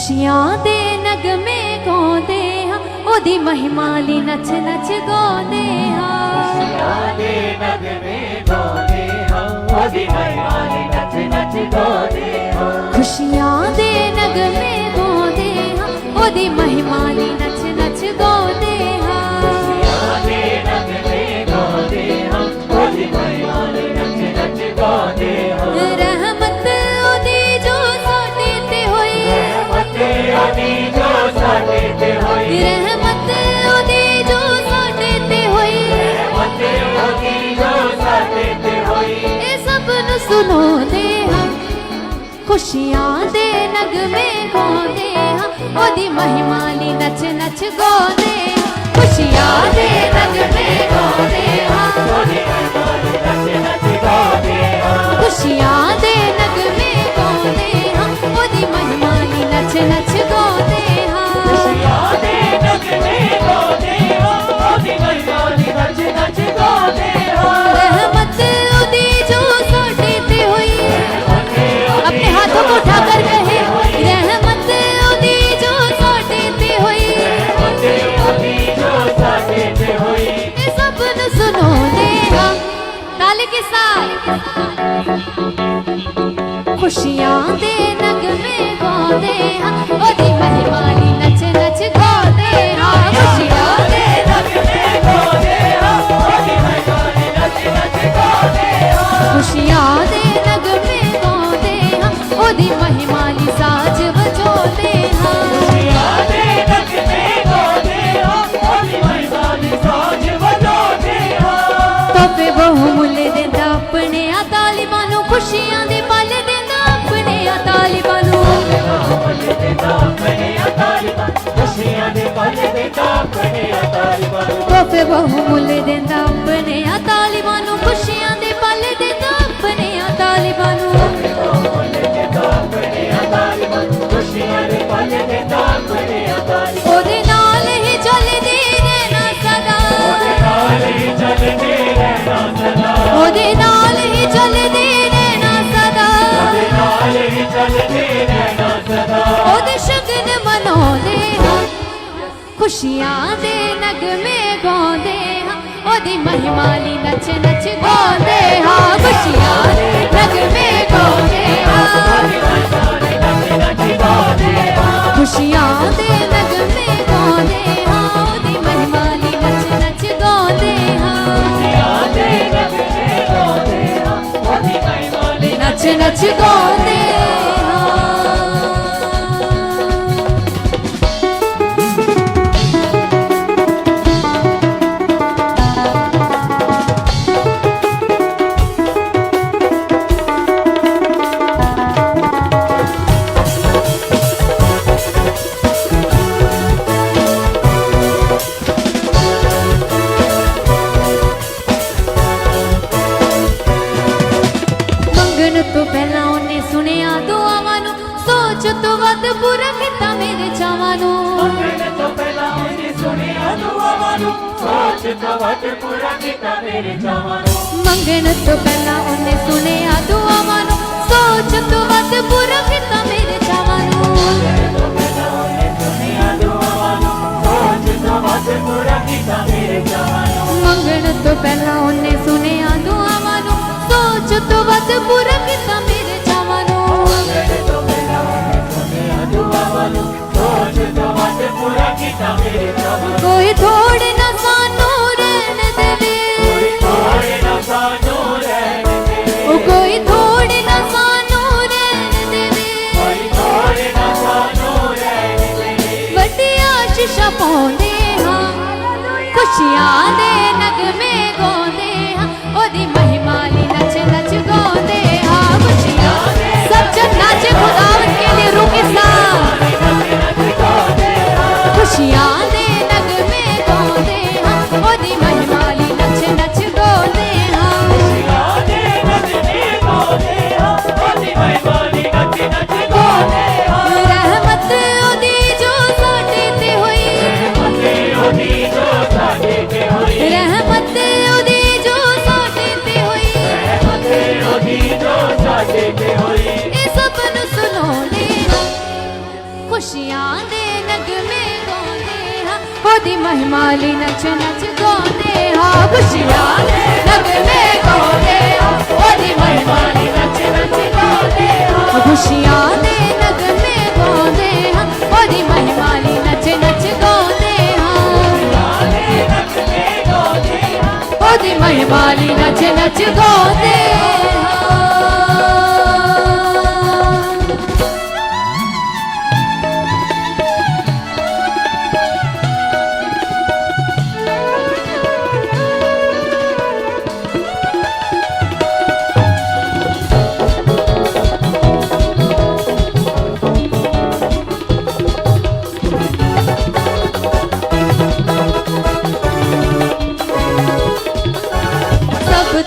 खुशियां दे नगमे गाउंदे हां ओदी महिमा ली नच नच गाउंदे हां खुशियां दे नगमे गाउंदे हां ओदी महिमा ली नच नच गाउंदे हां खुशियां दे नगमे गाउंदे हां ओदी महिमा ली नच नच गाउंदे हां खुशियां दे नगमे गाउंदे हां ओदी महिमा ली नच नच गाउंदे हां रहमत ओदी जो साडे ते होई रहमत ओदी जो साडे ते होई रहमत ओदी जो साडे ते होई रहमत ओदी जो साडे ते होई ए सब नु सुनाउंदे हां खुशियां दे नगमे गाउंदे हां ओदी महिमा ली नच नच गाउंदे हां खुशियां दे नगमे गाउंदे हां ओदी महिमा ली नच नच गाउंदे हां खुशियां दे नगमे गाउंदे हां ओदी महिमा ली नच नच गाउंदे हां खुशियां दे नगमे गाउंदे हां ओदी महिमा ली नच नच गाउंदे हां रहमत ओदी जो साडे ते होई अपने हाथों को उठाकर कहे रहमत ओदी जो साडे ते होई रहमत ओदी जो साडे ते होई ए सब नु सुनाउंदे हां ताली के साथ खुशियां दे नगमे गाउंदे हां ओदी महिमा ली नच नच गाउंदे हां खुशियां दे नगमे गाउंदे हां ओदी महिमा ली नच नच गाउंदे हां खुशियां दे नगमे गाउंदे हां ओदी महिमा ली साज बजाउंदे हां खुशियां दे नगमे गाउंदे हां ओदी महिमा ली साज बजाउंदे हां तोहफे बहुमुल्ल देंदा अपने आ तालिबां नूं खुशियां दे पल देंदा अपने आ तालिबां नूं खुशियां दे पल देता अपने तालिबां तोहफे बहुमुल्ल देंदा अपने आ तालिबां नूं खुशियां दे पल देंदा अपने आ तालिबां नूं खुशियां दे पल देता अपने तालिबां ओदे नाल ही चलदी रहना सदा नाल ही चलते रहना सदा ओदे नाल ही चलदी रहना सदा नाल ही चलते रहना सदा ओदे शगन मनाउंदे हां खुशियां दे नगमे गाउंदे हां ओदी महिमा ली नच नच गाउंदे हां खुशियां दे नगमे गाउंदे हां खुशियां दे नगमे गाउंदे हां ओदी महिमा ली नच नच गाउंदे हां नच नच गाउंदे हां मंगण तो पहला उन्हें सुनिया दुआवां नूं सोच तो वध पूरा कीता मेरे चावां नूं तो पहला उन्हें सुनिया दुआवां नूं सोच तो वध पूरा कीता मेरे चावां नूं मंगण तो पहला उन्हें सुनिया दुआवां नूं सोच तो वध पूरा कीता मेरे चावां नूं सुनिया दुआवां नूं सोच तो वध पूरा कीता मेरे चावां नूं मंगण तो पहला उन्हें सुनिया दुआवां नूं सोच तो वध पूरा कीता मेरे चावां नूं तो पहला उन्हें सुनिया दुआवां नूं सोच तो वध पूरा कीता मेरे चावां नूं कोई थोड़े ना सानू रहन देवे थोड़े ना सानू रहन दे ओ कोई थोड़े ना सानू रहन देवे कोई थोड़े ना सानू रहन दे वड्डी आशीष पाउंदे हां खुशियां दे नगमे गाउंदे हां ओदी महिमा ली नच नच गाउंदे हां खुशियां दे सब जन नाचे खुदावन के लिए रूह के साथ खुशियां दे नगमे गाउंदे हां ओदी महिमा ली नच नच गाउंदे हां ओदी महिमाली नच नच गाते हाँ खुशियाँ दे नगमे गाते हाँ ओदी महिमाली नच नच गाते हाँ खुशियाँ दे नगमे गाते हाँ ओदी महिमाली नच नच गाते हाँ ओदी महिमाली नच नच गाते हाँ।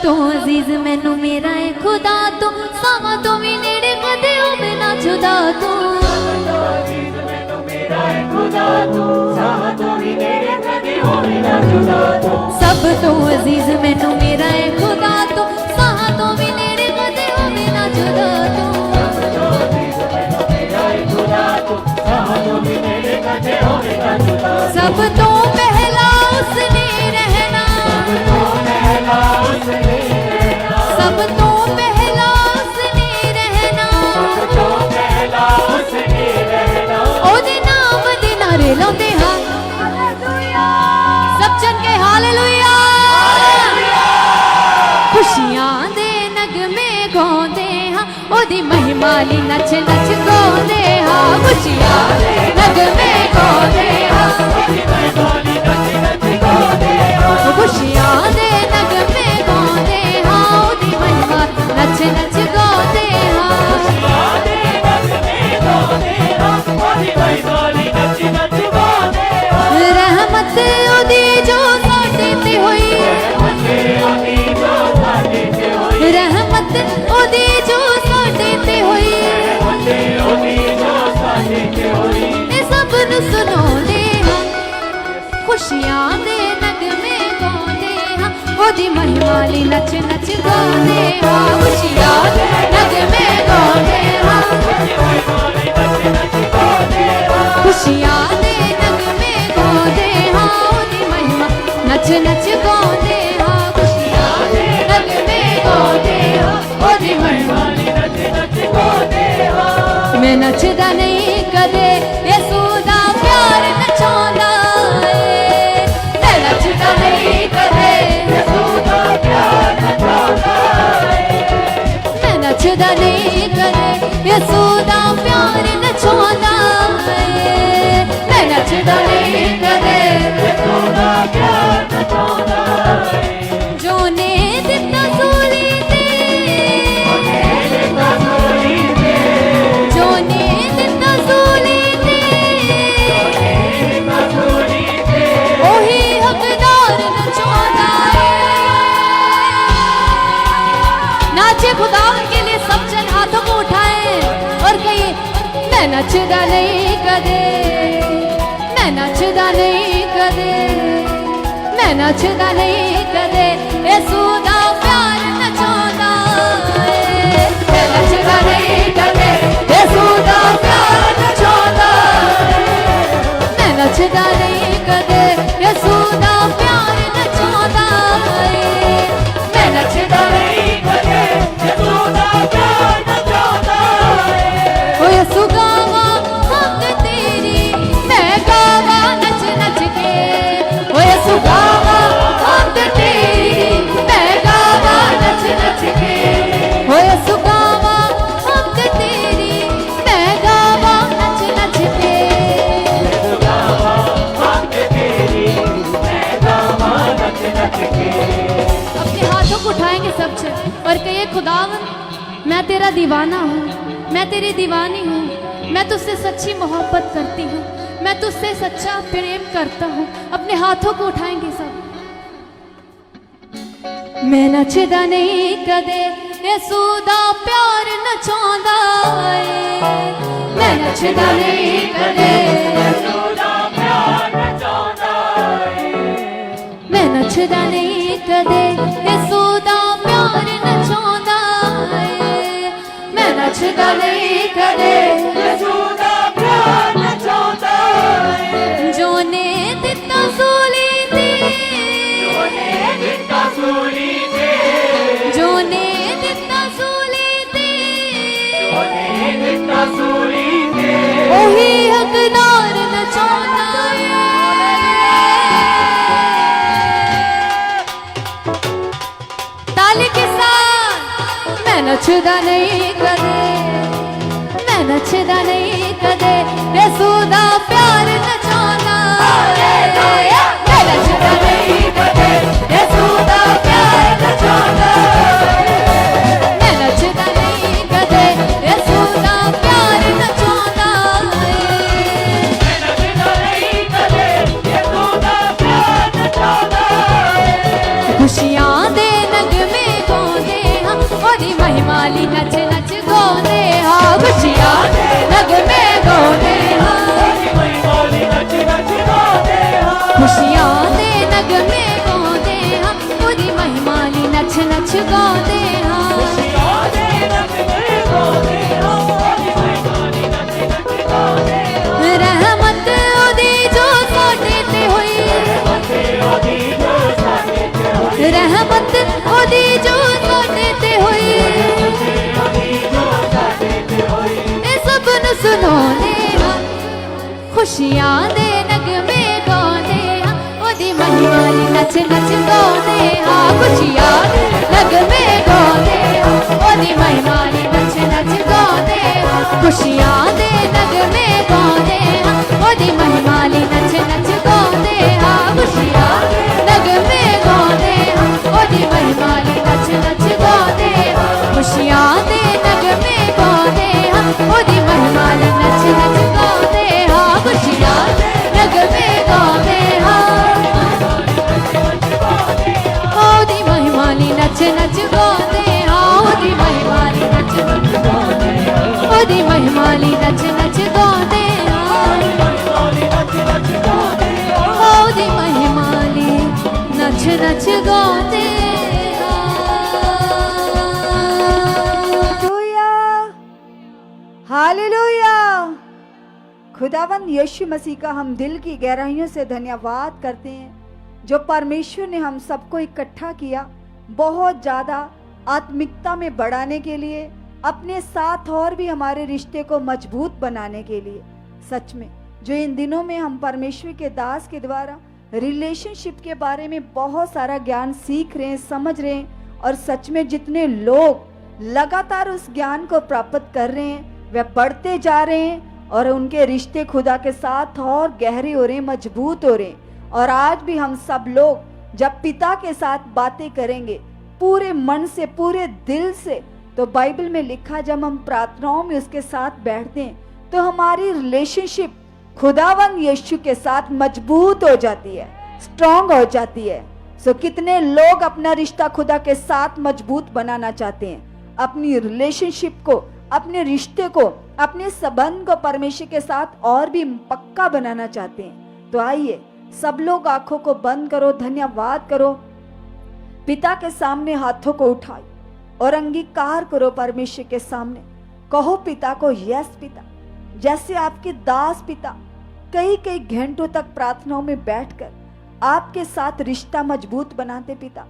तो अजीज मैनू मेरा है खुदा तो सावा तो भी नेड़े कदे हो बिना जुदा तो सब तो अजीज मैनू मेरा है खुदा तो साहा तो भी नेड़े कदे हो बिना जुदा तो सब तो पहला उसने रहना सब तो पहला उसने रहना ओदे नाम दे नारे लाउंदे हां सब जन के हालेलुया खुशियां दे नगमे गाउंदे हां ओदी महिमाली नच नच गाउंदे हां खुशियां दे नगमे गाउंदे हां ओदी महिमाली नच नच गाउंदे हां खुशियां दे नगमे गाउंदे हां ओदी महिमा नच नच गाउंदे हां खुशियां दे नगमे गाउंदे हां ओदी महिमाली नच नच गाउंदे हां रहमत ओदी जो साडे ते होई रहमत ओदी जो साडे ते होई ए सब नु सुनाउंदे हां खुशियां दे नगमे गाउंदे हां ओदी महिमाली नच नच गाउंदे हां खुशियां दे नगमे गाउंदे हां खुशियां दे नगमे गाउंदे हां ओदी महिमा नच नच गाउंदे हां खुशियां दे नगमे गाउंदे हां ओदी महिमाली नच नच गाउंदे हां मैं नचदा नहीं कदे यसू दा प्यार नचांदा ए मैं नचदा नहीं कदे यसू दा प्यार नचांदा ए मैं नचदा नहीं कदे यसू दा प्यार नचांदा ए मैं नचदा नहीं कदे यसू दा प्यार नचांदा ए जो ने दित्ता सूली ते जो ने दित्ता सूली ते ओही हकदार नचांदा ए नाचे खुदा के लिए सब जन हाथों को उठाएं और कहिए मैं नचदा नहीं कदे मैं नचदा नहीं कदे मैं नचदा नहीं कदे यसू दा प्यार नचांदा ए मैं नचदा नहीं कदे यसू दा प्यार नचांदा ए मैं नचदा नहीं कदे यसू दा प्यार नचांदा ए मैं नचदा नहीं कदे यसू दा प्यार नचांदा ए ओ यसू गावा हक तेरी मैं गावा नच नच के ओ यसू गावा हक तेरी मैं गावा नच नच के ओ यसू गावा हक तेरी मैं गावा नच नच के अपने हाथों को उठाएंगे सब जन और कहिए खुदावन मैं तेरा दीवाना हूँ मैं तेरी दीवानी हूँ मैं तुझसे सच्ची मोहब्बत करती हूँ मैं तुझसे सच्चा प्रेम करता हूँ अपने हाथों को उठाएंगे सब मैं नचदा नहीं कदे यसू दा प्यार नचांदा ए मैं नचदा नहीं कदे यसू दा प्यार नचांदा ए मैं नचदा नहीं कदे यसू दा प्यार नचांदा ए मैं नचदा नहीं कदे यसू दा प्यार नचांदा ए जो ने दित्ता बांसुरी के ओही हकदार नचाना है। ताली के साथ मैं नचदा नहीं कदे, मैं नचदा नहीं कदे, बेसुदा प्यार नचाना मैं नचदा नहीं कदे, बेसुदा प्यार नचाना मैं नचदा नहीं कदे, बेसुदा प्यार नचाना मैं नचदा नहीं कदे, बेसुदा प्यार नचाना खुशियां दे नगमे गाਉਂਦੇ ਹਾਂ ਉਹਦੀ ਮਹਿਮਾਲੀ ਨੱਚ ਨੱਚ ਗਾਉਂਦੇ ਹਾਂ। खुशियां दे नगमे गाਉਂਦੇ ਹਾਂ ਉਹਦੀ ਮਹਿਮਾਲੀ ਨੱਚ ਨੱਚ ਗਾਉਂਦੇ ਹਾਂ। खुशियां दे नगमे गाਉਂਦੇ ਹਾਂ ਉਹਦੀ ਮਹਿਮਾਲੀ ਨੱਚ ਨੱਚ ਗਾਉਂਦੇ ਹਾਂ। ਖੁਸ਼ੀਆਂ ਦੇ ਨਗਮੇ ਗਾਉਂਦੇ ਹਾਂ ਉਹਦੀ ਮਹਿਮਾਲੀ ਨੱਚ ਨੱਚ ਗਾਉਂਦੇ ਹਾਂ। ਰਹਿਮਤ ਉਹਦੀ ਜੋ ਸਾਡੇ ਤੇ ਹੋਈ, ਮਤੇ ਉਹਦੀ ਜੋ ਸਾਡੇ ਤੇ ਹੋਈ, ਰਹਿਮਤ ਉਹਦੀ ਜੋ ਸਾਡੇ ਤੇ ਹੋਈ, ਉਹਦੀ ਜੋ ਸਾਡੇ ਤੇ ਹੋਈ। ਇਹ ਸਭ ਨੂੰ ਸੁਣਾਉਂਦੇ ਹਾਂ खुशियां दे नगमे गाਉਂਦੇ ਹਾਂ ਉਹਦੀ ਮਹਿਮਾਲੀ ਨੱਚ ਨੱਚ ਗਾਉਂਦੇ ਹਾਂ। खुशियां दे नगमे गाਉਂਦੇ ਹਾਂ ਉਹਦੀ ਮਹਿਮਾਲੀ ਨੱਚ ਨੱਚ ਗਾਉਂਦੇ ਹਾਂ। खुशियां दे नगमे गाਉਂਦੇ ਹਾਂ ਉਹਦੀ ਮਹਿਮਾਲੀ ਨੱਚ ਨੱਚ ਗਾਉਂਦੇ ਹਾਂ। खुशियां दे नगमे गाਉਂਦੇ ਹਾਂ ਉਹਦੀ ਮਹਿਮਾਲੀ ਨੱਚ ਨੱਚ ਗਾਉਂਦੇ ਹਾਂ। खुशियां दे नगमे गाਉਂਦੇ ਹਾਂ ਉਹਦੀ ਮਹਿਮਾਲੀ ਨੱਚ ਨੱਚ ਗਾਉਂਦੇ ਹਾਂ। खुशियां दे नगमे गाਉਂਦੇ ਹਾਂ ਉਹਦੀ ਮਹਿਮਾਲੀ ਨੱਚ ਨੱਚ ਗਾਉਂਦੇ ਹਾਂ। ਉਹਦੀ ਮਹਿਮਾਲੀ ਨੱਚ ਨੱਚ ਗਾਉਂਦੇ ਹਾਂ ਉਹਦੀ ਮਹਿਮਾਲੀ ਨੱਚ ਨੱਚ ਗਾਉਂਦੇ ਹਾਂ। ਉਹਦੀ ਮਹਿਮਾਲੀ ਨੱਚ ਨੱਚ ਗਾਉਂਦੇ हालेलुया। खुदावंद यीशु मसीह का हम दिल की गहराइयों से धन्यवाद करते हैं जो परमेश्वर ने हम सबको इकट्ठा किया बहुत ज़्यादा आत्मिकता में बढ़ाने के लिए, अपने साथ और भी हमारे रिश्ते को मजबूत बनाने के लिए। सच में जो इन दिनों में हम परमेश्वर के दास के द्वारा रिलेशनशिप के बारे में बहुत सारा ज्ञान सीख रहे हैं, समझ रहे हैं, और सच में जितने लोग लगातार उस ज्ञान को प्राप्त कर रहे हैं वे बढ़ते जा रहे हैं और उनके रिश्ते खुदा के साथ और गहरे हो रहे हैं, मजबूत हो रहे हैं। और आज भी हम सब लोग जब पिता के साथ बातें करेंगे पूरे मन से, पूरे दिल से, तो बाइबल में लिखा जब हम प्रार्थनाओं में उसके साथ बैठते हैं तो हमारी रिलेशनशिप खुदावंद यीशु के साथ मजबूत हो जाती है, स्ट्रांग हो जाती है। सो कितने लोग अपना रिश्ता खुदा के साथ मजबूत बनाना चाहते हैं, अपनी रिलेशनशिप को, अपने रिश्ते को, अपने संबंध को परमेश्वर के साथ और भी पक्का बनाना चाहते हैं। तो आइए सब लोग आंखों को बंद करो, धन्यवाद करो, पिता के सामने हाथों को उठाओ और अंगीकार करो परमेश्वर के सामने। कहो पिता को, यस पिता, जैसे आपके दास पिता कई कई घंटों तक प्रार्थनाओं में बैठकर आपके साथ रिश्ता मजबूत बनाते पिता,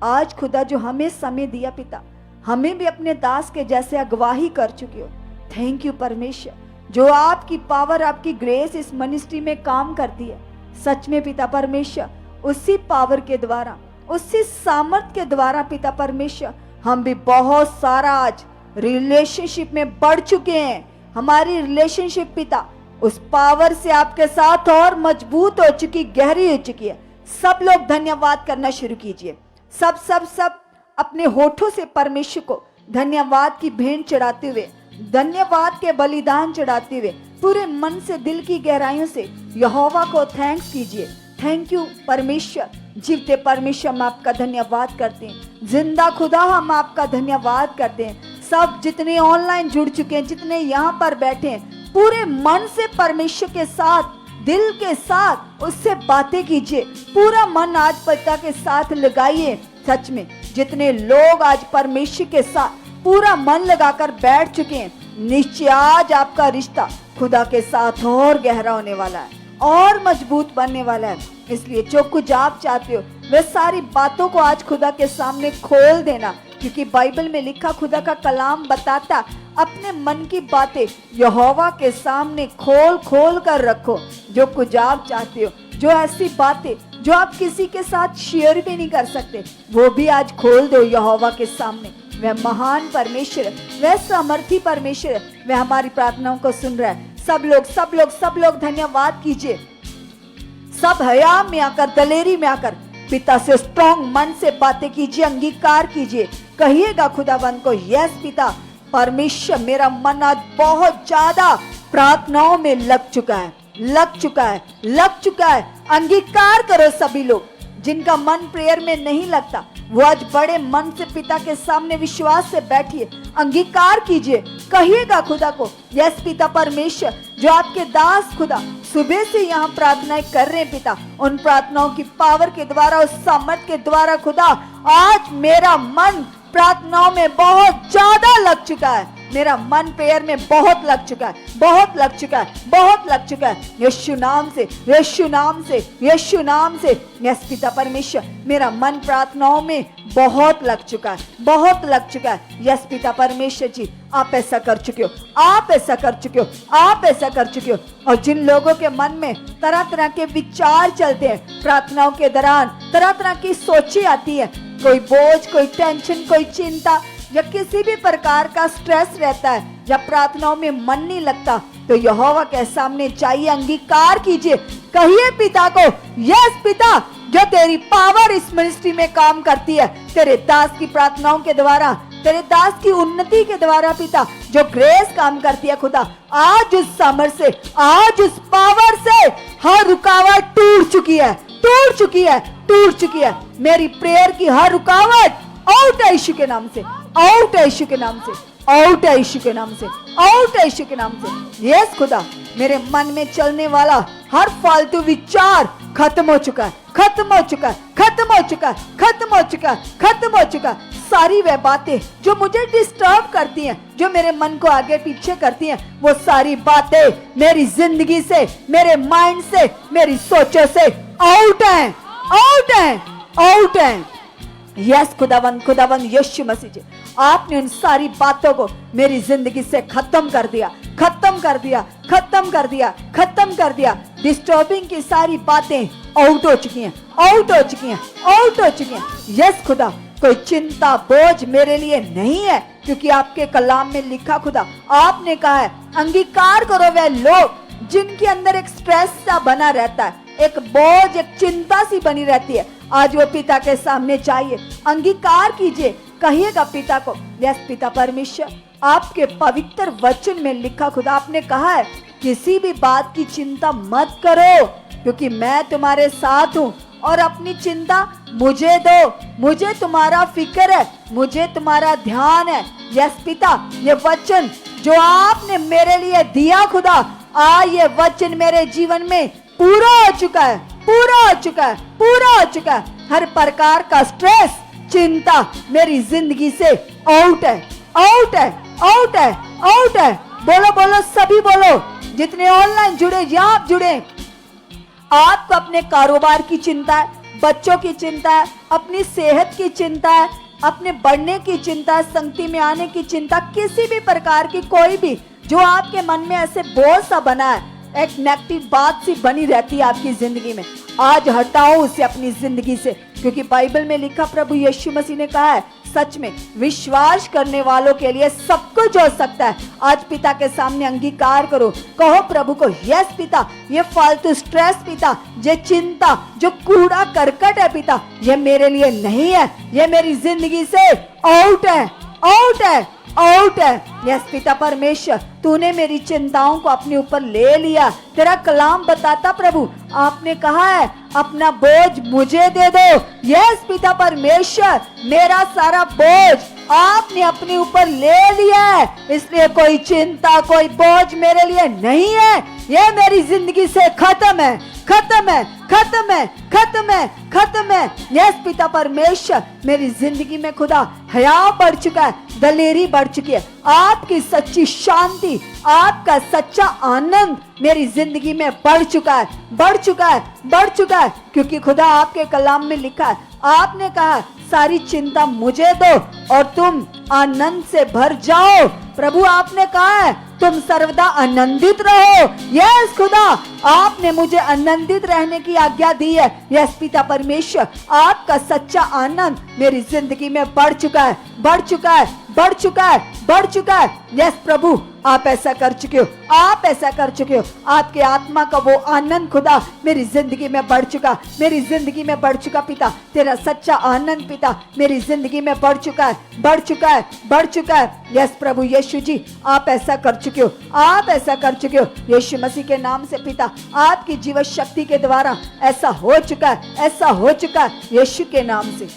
आज खुदा जो हमें समय दिया पिता, हमें भी अपने दास के जैसे अगवाही कर चुके हो। थैंक यू परमेश्वर, जो आपकी पावर, आपकी ग्रेस इस मिनिस्ट्री में काम करती है। सच में पिता परमेश्वर, उसी पावर के द्वारा, उसी सामर्थ के द्वारा पिता परमेश्वर, हम भी बहुत सारा आज रिलेशनशिप में बढ़ चुके हैं। हमारी रिलेशनशिप पिता उस पावर से आपके साथ और मजबूत हो चुकी, गहरी हो चुकी है। सब लोग धन्यवाद करना शुरू कीजिए। सब सब सब अपने होठों से परमेश्वर को धन्यवाद की भेंट चढ़ाते हुए, धन्यवाद के बलिदान चढ़ाते हुए, पूरे मन से, दिल की गहराइयों से यहोवा को थैंक्स कीजिए। थैंक यू परमेश्वर, जीवते परमेश्वर हम आपका धन्यवाद करते हैं। जिंदा खुदा हम आपका धन्यवाद करते हैं। सब जितने ऑनलाइन जुड़ चुके हैं, जितने यहाँ पर बैठे हैं, पूरे मन से परमेश्वर के साथ, दिल के साथ उससे बातें कीजिए। पूरा मन आज पिता के साथ लगाइए। सच में जितने लोग आज परमेश्वर के साथ पूरा मन लगाकर बैठ चुके हैं, निश्चय आज आपका रिश्ता खुदा के साथ और गहरा होने वाला है और मजबूत बनने वाला है। इसलिए जो कुछ आप चाहते हो वे सारी बातों को आज खुदा के सामने खोल देना, क्योंकि बाइबल में लिखा, खुदा का कलाम बताता, अपने मन की बातें यहोवा के सामने खोल खोल कर रखो। जो कुछ आप चाहते हो, जो ऐसी बातें जो आप किसी के साथ शेयर भी नहीं कर सकते, वो भी आज खोल दो यहोवा के सामने। वह महान परमेश्वर है, वह सामर्थी परमेश्वर है, वह हमारी प्रार्थनाओं को सुन रहा है। सब लोग धन्यवाद कीजिए। सब हया में आकर, दलेरी में आकर पिता से स्ट्रॉन्ग मन से बातें कीजिए, अंगीकार कीजिए। कहिएगा खुदावंद को, यस पिता परमेश्वर, मेरा मन आज बहुत ज्यादा प्रार्थनाओं में लग चुका है। अंगीकार करो सभी लोग जिनका मन प्रेयर में नहीं लगता, वो आज बड़े मन से पिता के सामने विश्वास से बैठिए, अंगीकार कीजिए। कहिएगा खुदा को, यस पिता परमेश्वर, जो आपके दास खुदा सुबह से यहाँ प्रार्थनाएं कर रहे हैं पिता, उन प्रार्थनाओं की पावर के द्वारा, उस सामर्थ के द्वारा खुदा, आज मेरा मन प्रार्थनाओं में बहुत ज्यादा लग चुका है। मेरा मन प्रेयर में बहुत लग चुका है। यीशु नाम से यस पिता परमेश्वर, मेरा मन प्रार्थनाओं में बहुत लग चुका है। यस पिता परमेश्वर जी, आप ऐसा कर चुके हो। और जिन लोगों के मन में तरह तरह के विचार चलते हैं, प्रार्थनाओं के दौरान तरह तरह की सोचें आती है, कोई बोझ, कोई टेंशन, कोई चिंता या किसी भी प्रकार का स्ट्रेस रहता है, या प्रार्थनाओं में मन नहीं लगता, तो यहोवा के सामने जाइए, अंगीकार कीजिए। कहिए पिता को, यस पिता, जो तेरी पावर इस मिनिस्ट्री में काम करती है, तेरे दास की प्रार्थनाओं के द्वारा, तेरे दास की उन्नति के द्वारा पिता, जो ग्रेस काम करती है खुदा, आज उस सामर्थ से, आज उस पावर से हर रुकावट टूट चुकी है। मेरी प्रेयर की हर रुकावट आउट है यीशु के नाम से। यस खुदा, मेरे मन में चलने वाला हर फालतू विचार खत्म हो चुका है। सारी वह बातें जो मुझे डिस्टर्ब करती हैं, जो मेरे मन को आगे पीछे करती हैं, वो सारी बातें मेरी जिंदगी से, मेरे माइंड से, मेरी सोचों से आउट हैं। यस खुदावंद यीशु मसीह जी, आपने उन सारी बातों को मेरी जिंदगी से खत्म कर दिया। डिस्टर्बिंग की सारी बातें आउट हो चुकी हैं। यस खुदा, कोई चिंता बोझ मेरे लिए नहीं है, क्योंकि आपके कलाम में लिखा खुदा, आपने कहा है, अंगीकार करो वह लोग जिनके अंदर एक स्ट्रेस सा बना रहता है, एक बोझ, एक चिंता सी बनी रहती है। आज वो पिता के सामने जाइए, अंगीकार कीजिए, कहिएगा पिता को, यस पिता परमेश्वर, आपके पवित्र वचन में लिखा खुदा, आपने कहा है, किसी भी बात की चिंता मत करो, क्योंकि मैं तुम्हारे साथ हूँ, और अपनी चिंता मुझे दो, मुझे तुम्हारा फिक्र है, मुझे तुम्हारा ध्यान है। यस पिता, ये वचन जो आपने मेरे लिए दिया खुदा, ये वचन मेरे जीवन में पूरा हो चुका है। हर प्रकार का स्ट्रेस, चिंता मेरी जिंदगी से आउट है। बोलो, सभी बोलो, जितने ऑनलाइन जुड़े या आप जुड़े, आपको अपने कारोबार की चिंता है, बच्चों की चिंता है, अपनी सेहत की चिंता है, अपने बढ़ने की चिंता है, संगति में आने की चिंता, किसी भी प्रकार की कोई भी जो आपके मन में ऐसे बोझ सा बना है, एक नेगेटिव बात सी बनी रहती है आपकी जिंदगी में, आज हटाओ उसे अपनी जिंदगी से, क्योंकि बाइबल में लिखा, प्रभु यीशु मसीह ने कहा है, सच में विश्वास करने वालों के लिए सब कुछ हो सकता है। आज पिता के सामने अंगीकार करो, कहो प्रभु को, यस पिता, ये फालतू स्ट्रेस पिता, ये चिंता, जो कूड़ा करकट है पिता, ये मेरे लिए नहीं है, ये मेरी जिंदगी से आउट है। यस पिता परमेश्वर, तूने मेरी चिंताओं को अपने ऊपर ले लिया। तेरा कलाम बताता प्रभु, आपने कहा है, अपना बोझ मुझे दे दो। यस पिता परमेश्वर, मेरा सारा बोझ आपने अपने ऊपर ले लिया है, इसलिए कोई चिंता, कोई बोझ मेरे लिए नहीं है, ये मेरी जिंदगी से खत्म है। यस पिता परमेश्वर, मेरी जिंदगी में खुदा हया बढ़ चुका है, दलेरी बढ़ चुकी है, आपकी सच्ची शांति, आपका सच्चा आनंद मेरी जिंदगी में बढ़ चुका है, क्योंकि खुदा आपके कलाम में लिखा है, आपने कहा सारी चिंता मुझे दो और तुम आनंद से भर जाओ। प्रभु आपने कहा है तुम सर्वदा आनंदित रहो। यस खुदा, आपने मुझे आनंदित रहने की आज्ञा दी है। यस पिता परमेश्वर, आपका सच्चा आनंद मेरी जिंदगी में बढ़ चुका है, बढ़ चुका है, बढ़ चुका है, बढ़ चुका है। यस प्रभु, आप ऐसा कर चुके हो, आप ऐसा कर चुके हो। आपके आत्मा का वो आनंद खुदा मेरी जिंदगी में बढ़ चुका, मेरी जिंदगी में बढ़ चुका पिता। तेरा सच्चा आनंद पिता मेरी जिंदगी में बढ़ चुका है, बढ़ चुका है, बढ़ चुका है। यस प्रभु यीशु जी, आप ऐसा कर चुके हो, आप ऐसा कर चुके हो। यीशु मसीह के नाम से पिता, आपकी जीवन शक्ति के द्वारा ऐसा हो चुका है, ऐसा हो चुका है यीशु के नाम से।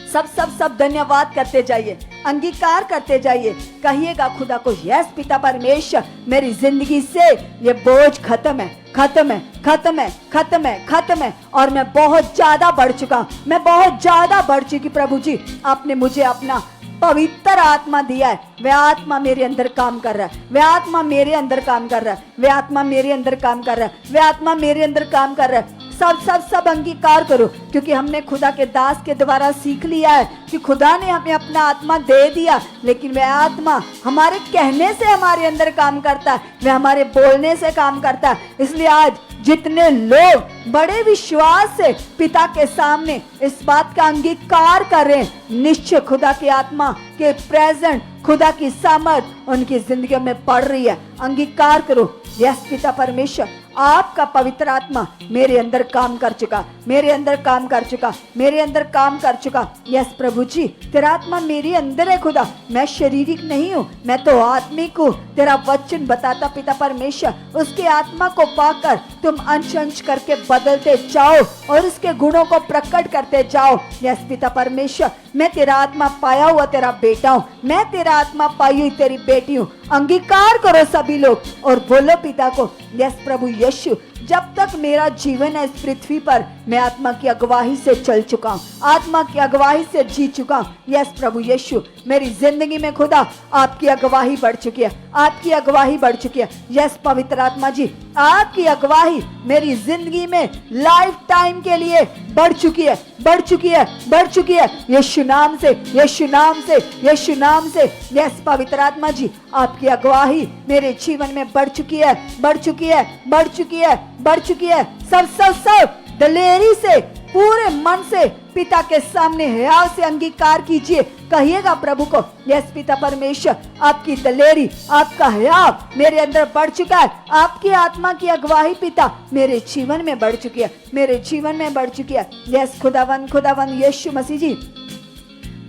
सब धन्यवाद करते जाइए, अंगीकार करते जाइए, कहिएगा खुदा को, यस पिता परमेश्वर, मेरी जिंदगी से ये बोझ खत्म है, खत्म है, खत्म है, खत्म है, खत्म है। और मैं बहुत ज्यादा बढ़ चुका, मैं बहुत ज्यादा बढ़ चुकी। प्रभु जी, आपने मुझे अपना पवित्र आत्मा दिया है। वह आत्मा मेरे अंदर काम कर रहा है, वह आत्मा मेरे अंदर काम कर रहा है, वह आत्मा मेरे अंदर काम कर रहा है, वह आत्मा मेरे अंदर काम कर रहा है। सब अंगीकार करो, क्योंकि हमने खुदा के दास के द्वारा सीख लिया है कि खुदा ने हमें अपना आत्मा दे दिया, लेकिन वह आत्मा हमारे कहने से हमारे अंदर काम करता है, वह हमारे बोलने से काम करता है। इसलिए आज जितने लोग बड़े विश्वास से पिता के सामने इस बात का अंगीकार कर रहे हैं, निश्चय खुदा की आत्मा के प्रेजेंट, खुदा की सामर्थ उनकी जिंदगी में पड़ रही है। अंगीकार करो, यस पिता परमेश्वर, आपका पवित्र आत्मा मेरे अंदर काम कर चुका, मेरे अंदर काम कर चुका, मेरे अंदर काम कर चुका। यस प्रभु जी, तेरा आत्मा मेरे अंदर है खुदा, मैं शारीरिक नहीं हूँ, मैं तो आत्मिक हूँ। तेरा वचन बताता पिता परमेश्वर, उसके आत्मा को पाकर तुम अंश अंश करके बदलते जाओ और उसके गुणों को प्रकट करते जाओ। यस पिता परमेश्वर, मैं तेरा आत्मा पाया हुआ तेरा बेटा हूँ, मैं तेरा आत्मा पाई हुई तेरी बेटी हूँ। अंगीकार करो सभी लोग और बोलो पिता को, यस प्रभु यीशु, जब तक मेरा जीवन है इस पृथ्वी पर, मैं आत्मा की अगुवाई से चल चुका हूँ, आत्मा की अगुवाई से जी चुका हूँ। यस प्रभु यीशु, मेरी जिंदगी में खुदा आपकी अगुवाई बढ़ चुकी है, आपकी अगुवाई बढ़ चुकी है। यस पवित्र आत्मा जी, आपकी अगुवाई मेरी जिंदगी में लाइफ टाइम के लिए बढ़ चुकी है, बढ़ चुकी है, बढ़ चुकी है। यीशु नाम से, यीशु नाम से, यीशु नाम से। यस पवित्र आत्मा जी, आपकी अगुवाई मेरे जीवन में बढ़ चुकी है, बढ़ चुकी है, बढ़ चुकी है, बढ़ चुकी है। सब दलेरी से, पूरे मन से पिता के सामने हयाव से अंगीकार कीजिए, कहिएगा प्रभु को, यस पिता परमेश्वर, आपकी दलेरी, आपका हयाव मेरे अंदर बढ़ चुका है। आपकी आत्मा की अगुवाई पिता मेरे जीवन में बढ़ चुकी है, मेरे जीवन में बढ़ चुकी है। यस खुदावन यीशु मसीह जी,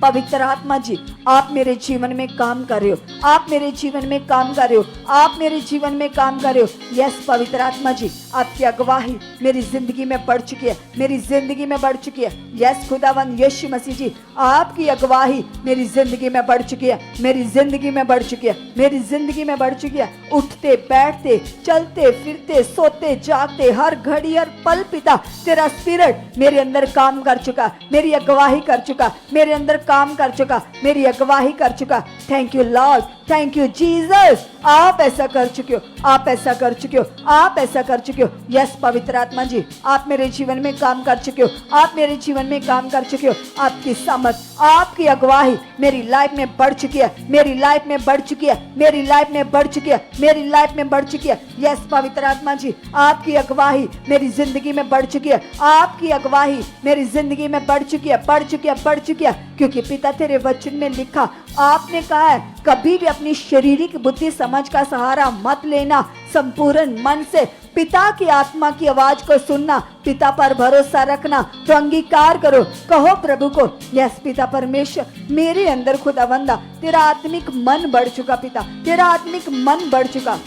पवित्र आत्मा जी, आप मेरे जीवन में काम कर रहे हो, आप मेरे जीवन में काम कर रहे हो, आप मेरे जीवन में काम कर रहे हो। यस पवित्र आत्मा जी, आपकी अगुवाई मेरी जिंदगी में बढ़ चुकी है, मेरी जिंदगी में बढ़ चुकी है। यस खुदावन यीशु मसीह जी, आपकी अगुवाई मेरी जिंदगी में बढ़ चुकी है, मेरी जिंदगी में बढ़ चुकी है, मेरी जिंदगी में बढ़ चुकी है। उठते बैठते, चलते फिरते, सोते जागते, हर घड़ी हर पल पिता तेरा स्पिरिट मेरे अंदर काम कर चुका, मेरी अगुवाई कर चुका, मेरे अंदर काम कर चुका, मेरी अगुवाई कर चुका। Thank you Lord, thank you Jesus, आप ऐसा कर चुके हो, आप ऐसा कर चुके हो, आप ऐसा कर चुके हो। यस पवित्र आत्मा जी, आप मेरे जीवन में काम कर चुके हो, आप मेरे जीवन में काम कर चुके हो। आपकी समझ, आपकी अगुवाई मेरी लाइफ में बढ़ चुकी है, मेरी लाइफ में बढ़ चुकी है, मेरी लाइफ में बढ़ चुकी है, मेरी लाइफ में बढ़ चुकी है। यस पवित्र आत्मा जी, आपकी अगुवाई मेरी जिंदगी में बढ़ चुकी है, आपकी अगुवाई मेरी जिंदगी में बढ़ चुकी है, बढ़ चुकी है, बढ़ चुकी है। क्योंकि पिता तेरे वचन में लिखा, आपने कहा है कभी भी अपनी शारीरिक बुद्धि समझ का सहारा मत लेना, संपूर्ण मन से पिता की आत्मा की आवाज को सुनना, पिता पर भरोसा रखना। तो अंगीकार करो, कहो प्रभु को, यस पिता परमेश्वर, मेरे अंदर खुदावंदा तेरा आत्मिक मन बढ़ चुका, पिता तेरा आत्मिक मन बढ़ चुका।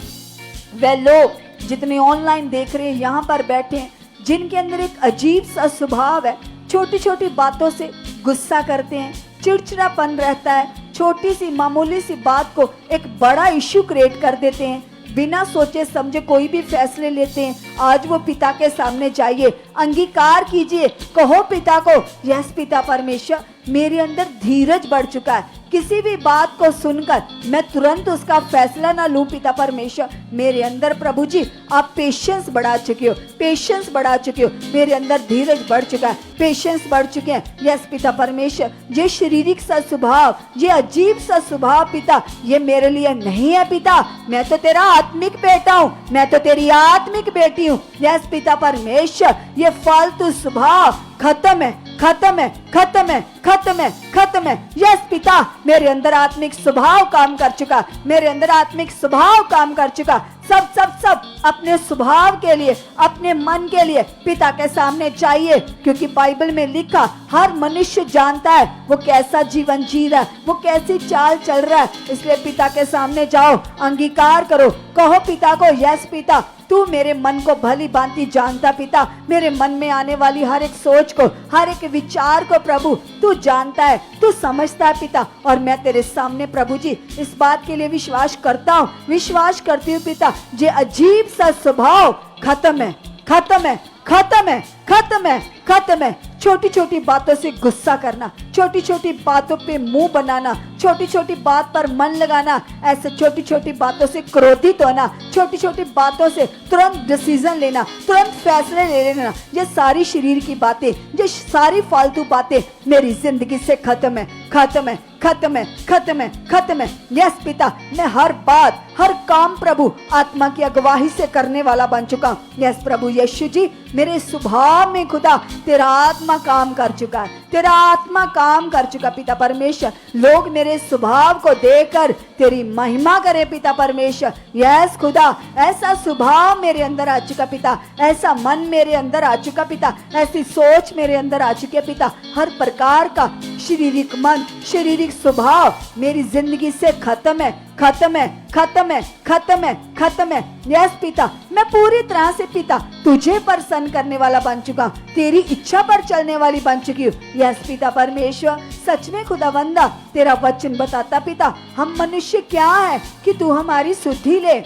वे लोग जितने ऑनलाइन देख रहे हैं, यहाँ पर बैठे हैं, जिनके अंदर एक अजीब सा स्वभाव है, छोटी छोटी बातों से गुस्सा करते हैं, चिड़चिड़ापन रहता है, छोटी सी मामूली सी बात को एक बड़ा इश्यू क्रिएट कर देते हैं, बिना सोचे समझे कोई भी फैसले लेते हैं। आज वो पिता के सामने जाइए, अंगीकार कीजिए, कहो पिता को, यस पिता परमेश्वर, मेरे अंदर धीरज बढ़ चुका है। किसी भी बात को सुनकर मैं तुरंत उसका फैसला ना लूं पिता परमेश्वर। मेरे अंदर प्रभु जी आप पेशेंस बढ़ा चुके हो, पेशेंस बढ़ा चुके हो। मेरे अंदर धीरज बढ़ चुका है, पेशेंस बढ़ चुके हैं। यस पिता परमेश्वर, ये शारीरिक सा स्वभाव, ये अजीब सा स्वभाव पिता, ये मेरे लिए नहीं है पिता। मैं तो तेरा आत्मिक बेटा हूँ, मैं तो तेरी आत्मिक बेटी हूँ। यस पिता परमेश्वर, ये फालतू स्वभाव खत्म है, खत्म है, खत्म है, खत्म है, खत्म है। यस पिता, मेरे अंदर आत्मिक स्वभाव काम कर चुका, मेरे अंदर आत्मिक स्वभाव काम कर चुका। सब सब सब अपने स्वभाव के लिए, अपने मन के लिए पिता के सामने चाहिए, क्योंकि बाइबल में लिखा हर मनुष्य जानता है वो कैसा जीवन जी रहा है, वो कैसी चाल चल रहा है। इसलिए पिता के सामने जाओ, अंगीकार करो, कहो पिता को, यस पिता तू मेरे मन को भली भांति जानता पिता, मेरे मन में आने वाली हर एक सोच को, हर एक विचार को प्रभु तू जानता है, तू समझता है पिता। और मैं तेरे सामने प्रभु जी इस बात के लिए विश्वास करता हूँ, विश्वास करती हूँ पिता, ये अजीब सा स्वभाव खत्म है, खत्म है, खत्म है, खत्म है, खत्म है। छोटी छोटी बातों से गुस्सा करना, छोटी छोटी बातों पे मुंह बनाना, छोटी छोटी बात पर मन लगाना, ऐसे छोटी छोटी बातों से क्रोधित होना, छोटी छोटी बातों से तुरंत डिसीजन लेना, तुरंत फैसले ले लेना, ये सारी शरीर की बातें, ये सारी फालतू बातें मेरी जिंदगी से खत्म है, खत्म है, खत्म है, खत्म है, खत्म है। यस पिता, मैं हर बात, हर काम प्रभु आत्मा की अगुवाही से करने वाला बन चुका हूँ। यस प्रभु यीशु जी, मेरे स्वभाव में खुदा तेरा आत्मा काम कर चुका है, तेरा आत्मा काम कर चुका पिता परमेश्वर। लोग मेरे स्वभाव को देखकर तेरी महिमा करे पिता परमेश्वर। यस खुदा, ऐसा स्वभाव मेरे अंदर आ चुका पिता, ऐसा मन मेरे अंदर आ चुका पिता, ऐसी सोच मेरे अंदर आ चुकी है पिता। हर प्रकार का शारीरिक मन, शारीरिक स्वभाव मेरी जिंदगी से खत्म है, खत्म है, खत्म है, खत्म है, खत्म है। यस पिता, मैं पूरी तरह से पिता तुझे प्रसन्न करने वाला बन चुका, तेरी इच्छा पर चलने वाली बन चुकी हूँ। यस पिता परमेश्वर, सच में खुदावंदा तेरा वचन बताता पिता, हम मनुष्य क्या है कि तू हमारी सुधि ले।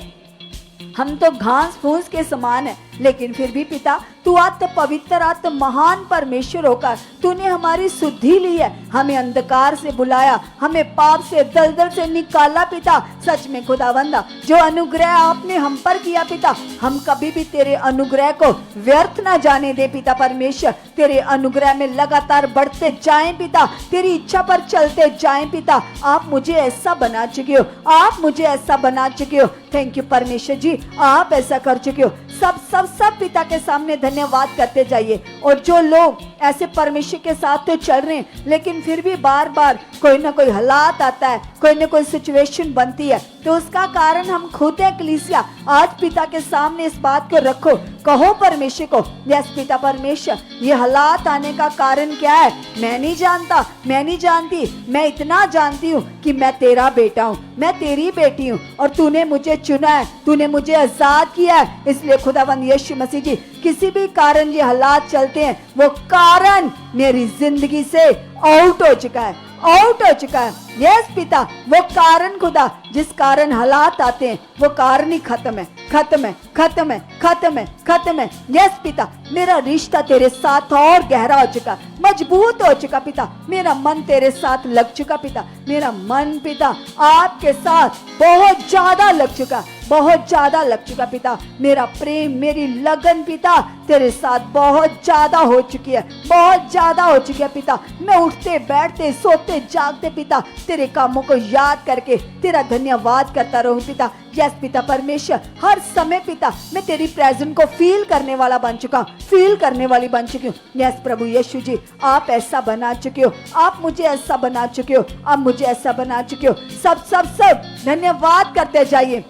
हम तो घास फूस के समान है, लेकिन फिर भी पिता तू आत्म पवित्र, आत्म महान परमेश्वर होकर तूने हमारी शुद्धि ली है, हमें अंधकार से बुलाया, हमें पाप से, दलदल से निकाला पिता। सच में खुदावंदा, जो अनुग्रह आपने हम पर किया पिता, हम कभी भी तेरे अनुग्रह को व्यर्थ ना जाने दे पिता परमेश्वर। तेरे अनुग्रह में लगातार बढ़ते जाएं पिता, तेरी इच्छा पर चलते जाएं पिता। आप मुझे ऐसा बना चुके हो, आप मुझे ऐसा बना चुके हो। थैंक यू परमेश्वर जी, आप ऐसा कर चुके हो। सब सब सब पिता के सामने धन्यवाद करते जाइए। और जो लोग ऐसे परमेश्वर के साथ तो चल रहे हैं, लेकिन फिर भी बार बार कोई ना कोई हालात आता है, कोई ना कोई सिचुएशन बनती है, तो उसका कारण हम खुद है कलीसिया। आज पिता के सामने इस बात को रखो, कहो परमेश्वर को, यस पिता परमेश्वर, ये हालात आने का कारण क्या है मैं नहीं जानता, मैं नहीं जानती, मैं इतना जानती हूँ कि मैं तेरा बेटा हूँ, मैं तेरी बेटी हूँ, और तूने मुझे चुना है, तूने मुझे आजाद किया है। इसलिए खुदावंद यीशु मसीह जी, किसी भी कारण ये हालात चलते हैं, वो कारण मेरी जिंदगी से आउट हो चुका है, आउट हो चुका है। यस पिता, वो कारण खुदा जिस कारण हालात आते हैं, वो कारण ही खत्म है, खत्म है, खत्म है, खत्म है, खत्म है। यस पिता, मेरा रिश्ता तेरे साथ और गहरा हो चुका, मजबूत हो चुका पिता। मेरा मन तेरे साथ लग चुका पिता, मेरा मन पिता आपके साथ बहुत ज्यादा लग चुका, बहुत ज्यादा लग चुका पिता। मेरा प्रेम, मेरी लगन पिता तेरे साथ बहुत ज्यादा हो चुकी है, बहुत ज्यादा हो चुकी है पिता। मैं उठते बैठते सोते जागते पिता तेरे कामों को याद करके तेरा धन्यवाद करता रहूं पिता। यस पिता परमेश्वर, हर समय पिता मैं तेरी प्रेजेंस को फील करने वाला बन चुका, फील करने वाली बन चुकी हूँ। यस प्रभु यीशु जी, आप ऐसा बना चुके हो, आप मुझे ऐसा बना चुके हो, आप मुझे ऐसा बना चुके हो। सब सब सब धन्यवाद करते जाइए।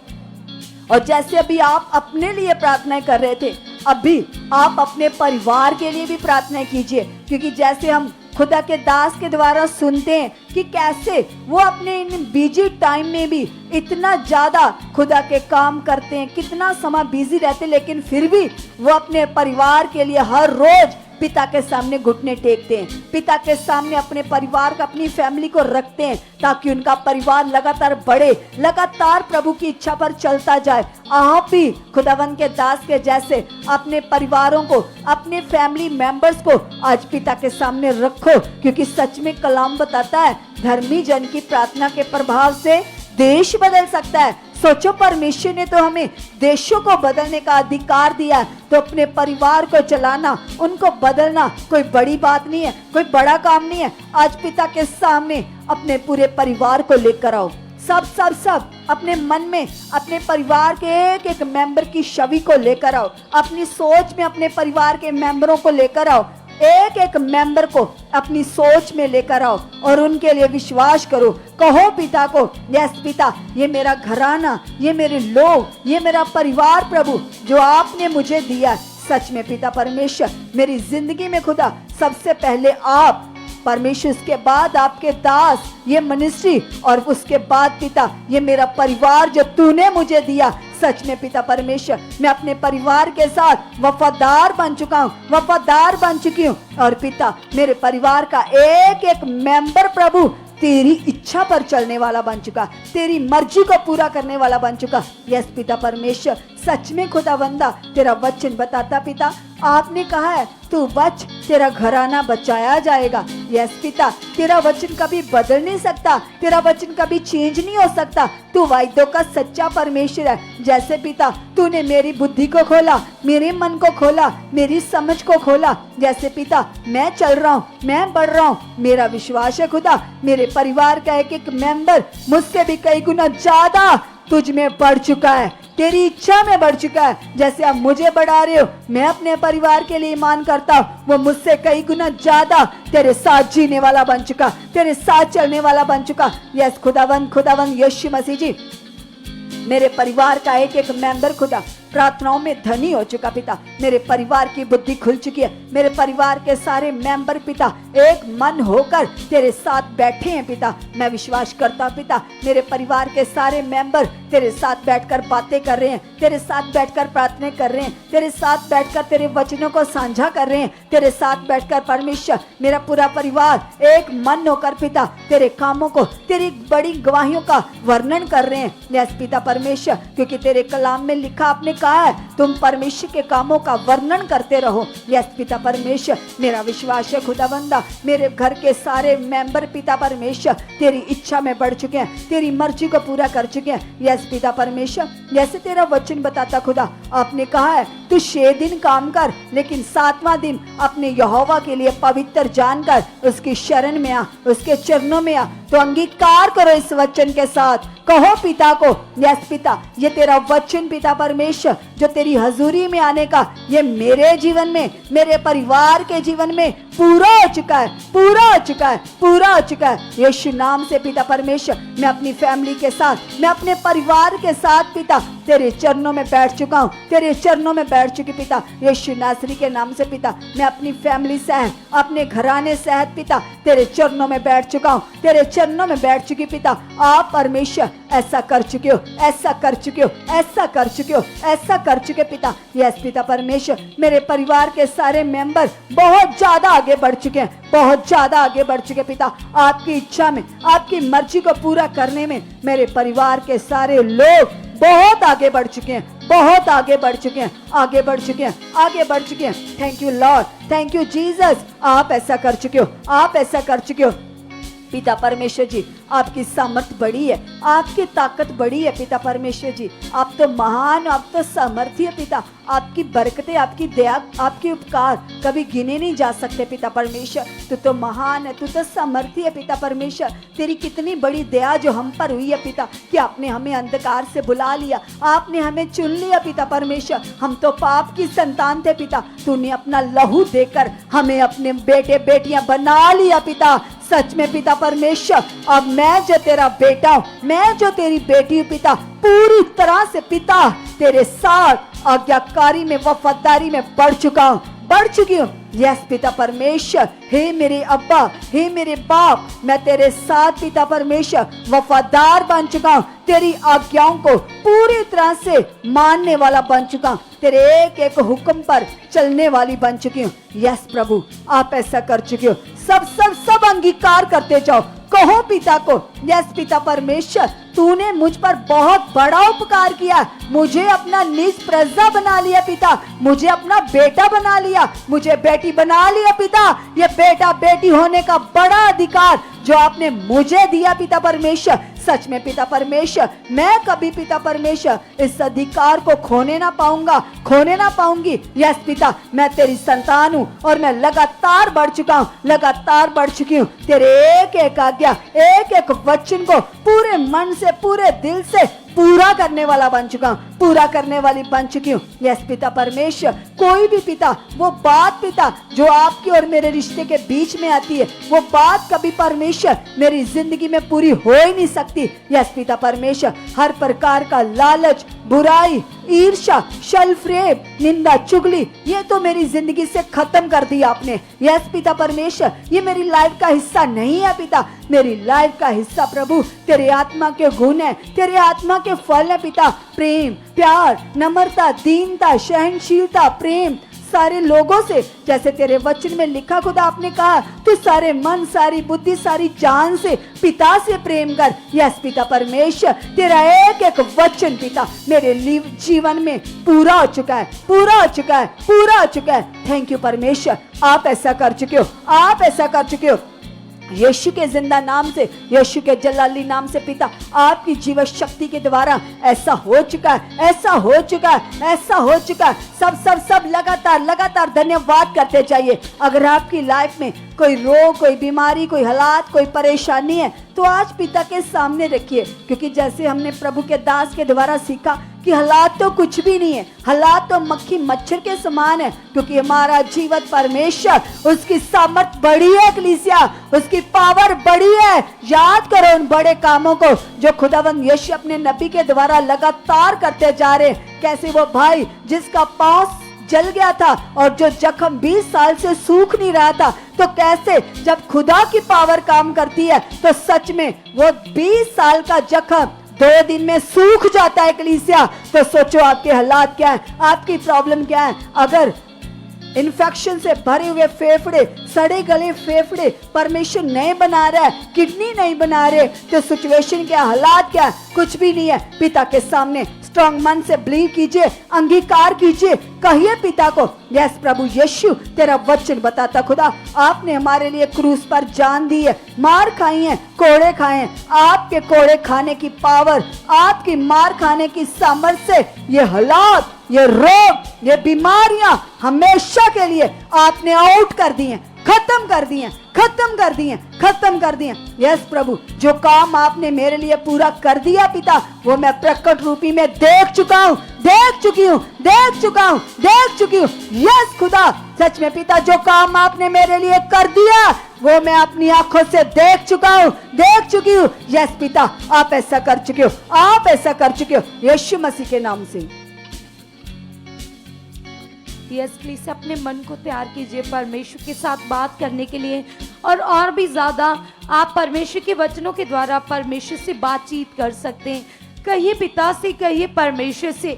और जैसे अभी आप अपने लिए प्रार्थना कर रहे थे, अभी आप अपने परिवार के लिए भी प्रार्थना कीजिए, क्योंकि जैसे हम खुदा के दास के द्वारा सुनते हैं कि कैसे वो अपने इन बिजी टाइम में भी इतना ज्यादा खुदा के काम करते हैं, कितना समय बिजी रहते हैं, लेकिन फिर भी वो अपने परिवार के लिए हर रोज पिता के सामने घुटने टेकते हैं, पिता के सामने अपने परिवार का, अपनी फैमिली को रखते हैं, ताकि उनका परिवार लगातार बढ़े, लगातार प्रभु की इच्छा पर चलता जाए। आप भी खुदावन के दास के जैसे अपने परिवारों को, अपने फैमिली मेंबर्स को आज पिता के सामने रखो, क्योंकि सच में कलाम बताता है धर्मी जन की प्रार्थना के प्रभाव से देश बदल सकता है। सोचो, परमेश्वर ने तो हमें देशों को बदलने का अधिकार दिया है, तो अपने परिवार को चलाना, उनको बदलना कोई बड़ी बात नहीं है, कोई बड़ा काम नहीं है। आज पिता के सामने अपने पूरे परिवार को लेकर आओ, सब अपने मन में अपने परिवार के एक एक मेंबर की छवि को लेकर आओ, अपनी सोच में अपने परिवार के मेंबरों को लेकर आओ, एक एक मेंबर को अपनी सोच में लेकर आओ और उनके लिए विश्वास करो। कहो पिता को, यस पिता, ये मेरा घराना, ये मेरे लोग, ये मेरा परिवार प्रभु जो आपने मुझे दिया। सच में पिता परमेश्वर, मेरी जिंदगी में खुदा सबसे पहले आप परमेश्वर, उसके बाद आपके दास, ये मिनिस्ट्री, और उसके बाद पिता ये मेरा परिवार जो तूने मुझे दिया। सच में पिता परमेश्वर, मैं अपने परिवार के साथ वफादार बन चुका हूँ, वफादार बन चुकी हूँ। और पिता मेरे परिवार का एक एक मेंबर प्रभु तेरी इच्छा पर चलने वाला बन चुका, तेरी मर्जी को पूरा करने वाला बन चुका। यस पिता परमेश्वर, सच में खुदावंदा तेरा वचन बताता पिता, आपने कहा है तू बच, तेरा घराना बचाया जाएगा। यस पिता, तेरा वचन कभी बदल नहीं सकता, तेरा वचन कभी चेंज नहीं हो सकता। तू वायदों का सच्चा परमेश्वर है। जैसे पिता तूने मेरी बुद्धि को खोला, मेरे मन को खोला, मेरी समझ को खोला, जैसे पिता मैं चल रहा हूँ, मैं बढ़ रहा हूँ। मेरा विश्वास है खुदा, मेरे परिवार का एक एक मेंबर मुझसे भी कई गुना ज्यादा तुझ में बढ़ चुका है, तेरी इच्छा में बढ़ चुका है। जैसे आप मुझे बढ़ा रहे हो, मैं अपने परिवार के लिए ईमान करता हूँ, वो मुझसे कई गुना ज्यादा तेरे साथ जीने वाला बन चुका, तेरे साथ चलने वाला बन चुका। यस खुदावन यीशु मसीह जी, मेरे परिवार का एक एक मेंबर खुदा प्रार्थनाओं में धनी हो चुका पिता। मेरे परिवार की बुद्धि खुल चुकी है, मेरे परिवार के सारे मेंबर पिता एक मन होकर तेरे साथ बैठे हैं पिता। मैं विश्वास करता हूं पिता, मेरे परिवार के सारे मेंबर तेरे साथ बैठकर बातें कर रहे हैं, तेरे साथ बैठकर प्रार्थना कर रहे हैं, तेरे साथ बैठकर तेरे वचनों को साझा कर रहे हैं, तेरे साथ बैठकर परमेश्वर मेरा पूरा परिवार एक मन होकर पिता तेरे कामों को, तेरी बड़ी गवाहियों का वर्णन कर रहे हैं। यस पिता परमेश्वर, क्योंकि तेरे कलाम में लिखा, आपने कहा है तुम परमेश्वर के कामों का वर्णन करते रहो। यस पिता परमेश्वर, मेरा विश्वास है खुदावंदा मेरे घर के सारे मेंबर पिता परमेश्वर तेरी इच्छा में बढ़ चुके हैं, तेरी मर्जी को पूरा कर चुके हैं। यस पिता परमेश्वर, जैसे तेरा वचन बताता खुदा, आपने कहा है तू 6 दिन काम कर, लेकिन 7वां दिन अपने यहोवा के लिए पवित्र जानकर उसकी शरण में आ, उसके चरणों में आ। तो अंगीकार करो इस वचन के साथ, कहो पिता को, यस पिता ये तेरा वचन पिता परमेश्वर जो तेरी हजूरी में आने का, ये मेरे जीवन में, मेरे परिवार के जीवन में पूरा हो चुका है, पूरा हो चुका है, पूरा हो चुका है। यीशु नाम से पिता परमेश्वर, मैं अपनी फैमिली के साथ, मैं अपने परिवार के साथ पिता तेरे चरणों में बैठ चुका हूँ, तेरे चरणों में बैठ चुकी पिता। यीशु नासरी के नाम से पिता, मैं अपनी फैमिली सहित, अपने घराने सहित पिता तेरे चरणों में बैठ चुका हूँ, तेरे चरणों में बैठ चुकी पिता। आप परमेश्वर ऐसा कर चुके हो, ऐसा कर चुके हो, ऐसा कर चुके हो, ऐसा कर चुके पिता। यस पिता परमेश्वर, मेरे परिवार के सारे मेंबर बहुत ज्यादा आगे बढ़ चुके हैं, बहुत ज्यादा आगे बढ़ चुके पिता। आपकी इच्छा में, आपकी मर्जी को पूरा करने में मेरे परिवार के सारे लोग बहुत आगे बढ़ चुके हैं, बहुत आगे बढ़ चुके हैं, आगे बढ़ चुके हैं, आगे बढ़ चुके हैं। Thank you Lord, thank you Jesus, आप ऐसा कर चुके हो, आप ऐसा कर चुके हो पिता परमेश्वर जी। आपकी सामर्थ बड़ी है, आपकी ताकत बड़ी है पिता परमेश्वर जी। आप तो महान, आप तो सामर्थ्य है पिता। आपकी बरकतें, आपकी दया, आपके उपकार कभी गिने नहीं जा सकते पिता परमेश्वर। तू तो महान है, तू तो सामर्थ्य है पिता परमेश्वर। तेरी कितनी बड़ी दया जो हम पर हुई है पिता, कि आपने हमें अंधकार से बुला लिया, आपने हमें चुन लिया पिता परमेश्वर। हम तो पाप की संतान थे पिता, तूने अपना लहू देकर हमें अपने बेटे बेटियां बना लिया पिता। सच में पिता परमेश्वर, अब मैं जो तेरा बेटा हूँ, मैं जो तेरी बेटी हूँ पिता, पूरी तरह से पिता तेरे साथ आज्ञाकारी में, वफादारी में बढ़ चुका हूँ, बढ़ चुकी हूँ। यस पिता परमेश्वर, हे मेरे अब्बा, हे मेरे बाप, मैं तेरे साथ पिता परमेश्वर वफादार बन चुका हूँ, तेरी आज्ञाओं को पूरी तरह से मानने वाला बन चुका हूँ, तेरे एक एक हुक्म पर चलने वाली बन चुकी हूँ। यस प्रभु, आप ऐसा कर चुके हो। सब अंगीकार करते जाओ, कहो पिता को, यस पिता परमेश्वर, तूने मुझ पर बहुत बड़ा उपकार किया, मुझे अपना निज प्रजा बना लिया पिता, मुझे अपना बेटा बना लिया, मुझे बेटी बना लिया पिता। ये बेटा बेटी होने का बड़ा अधिकार जो आपने मुझे दिया पिता परमेश्वर, सच में पिता परमेश्वर, मैं कभी पिता परमेश्वर इस अधिकार को खोने ना पाऊंगा, खोने ना पाऊंगी। यस पिता, मैं तेरी संतान हूँ और मैं लगातार बढ़ चुका हूँ, लगातार बढ़ चुकी हूँ। तेरे एक एक आज्ञा, एक एक वचन को पूरे मन से, पूरे दिल से पूरा करने वाला बन चुका हूँ, पूरा करने वाली बन चुकी हूँ। यस पिता परमेश्वर, कोई भी पिता, वो बात पिता जो आपकी और मेरे रिश्ते के बीच में आती है, वो बात कभी परमेश्वर मेरी जिंदगी में पूरी हो ही नहीं सकती। यस पिता परमेश्वर, हर प्रकार का लालच, बुराई, ईर्ष्या, शलफ्रेब, निंदा, चुगली, ये तो मेरी जिंदगी से खत्म कर दिया आपने। यस पिता परमेश्वर, ये मेरी लाइफ का हिस्सा नहीं है पिता, मेरी लाइफ का हिस्सा प्रभु तेरे आत्मा के गुण है, तेरे आत्मा के फल है पिता, प्रेम, प्यार, नम्रता, दीनता, सहनशीलता, प्रेम सारे लोगों से, जैसे तेरे वचन में लिखा खुदा आपने कहा, तू सारे मन, सारी बुद्धि, सारी जान से पिता से प्रेम कर। यस पिता परमेश्वर, तेरा एक एक वचन पिता मेरे जीवन में पूरा हो चुका है, पूरा हो चुका है, पूरा हो चुका है। थैंक यू परमेश्वर, आप ऐसा कर चुके हो, आप ऐसा कर चुके हो। यीशु के जिंदा नाम से, यीशु के जलाली नाम से पिता, आपकी जीवन शक्ति के द्वारा ऐसा हो चुका है, ऐसा हो चुका है, ऐसा हो चुका है। सब लगातार धन्यवाद करते जाइए। अगर आपकी लाइफ में कोई रोग, कोई बीमारी, कोई हालात, कोई परेशानी है, तो आज पिता के सामने रखिए, क्योंकि जैसे हमने प्रभु के दास के द्वारा सीखा कि हालात तो कुछ भी नहीं है, हालात तो मक्खी मच्छर के समान है, क्योंकि हमारा जीवित परमेश्वर, उसकी सामर्थ बड़ी है, कलीसिया उसकी पावर बड़ी है। याद करो उन बड़े कामों को जो खुदावंद यीशु अपने नबी के द्वारा लगातार करते जा रहे। कैसे वो भाई जिसका पांव जल गया था और जो जख्म 20 साल से सूख नहीं रहा था, तो कैसे जब खुदा की पावर काम करती है तो सच में वो 20 साल का जख्म 2 दिन में सूख जाता है। कलीसिया, तो सोचो आपके हालात क्या है, आपकी प्रॉब्लम क्या है। अगर इन्फेक्शन से भरे हुए फेफड़े, सड़े गले फेफड़े परमेश्वर नहीं बना रहा है, किडनी नहीं बना रहे, तो सिचुएशन क्या, हालात क्या, कुछ भी नहीं है। पिता के सामने स्ट्रॉन्ग मन से बिलीव कीजिए, अंगीकार कीजिए, कहिए पिता को, यस प्रभु यीशु, तेरा वचन बताता खुदा, आपने हमारे लिए क्रूस पर जान दी है, मार खाई है, कोड़े खाए हैं। आपके कोड़े खाने की पावर, आपकी मार खाने की सामर्थ्य से ये हालात, ये रोग, ये बीमारियां हमेशा के लिए आपने आउट कर दी हैं, खत्म कर दिए, खत्म कर दिए, खत्म कर दिए। यस प्रभु, जो काम आपने मेरे लिए पूरा कर दिया पिता, वो मैं प्रकट रूपी में देख चुका हूँ, देख चुकी हूँ, देख चुका हूँ, देख चुकी हूँ। यस खुदा, सच में पिता, जो काम आपने मेरे लिए कर दिया वो मैं अपनी आंखों से देख चुका हूँ, देख चुकी हूँ। यस पिता, आप ऐसा कर चुके हो, आप ऐसा कर चुके हो, यीशु मसीह के नाम से। यस प्लीज अपने मन को तैयार कीजिए परमेश्वर के साथ बात करने के लिए, और भी ज्यादा आप परमेश्वर के वचनों के द्वारा परमेश्वर से बातचीत कर सकते हैं। कहिए पिता से, कहिए परमेश्वर से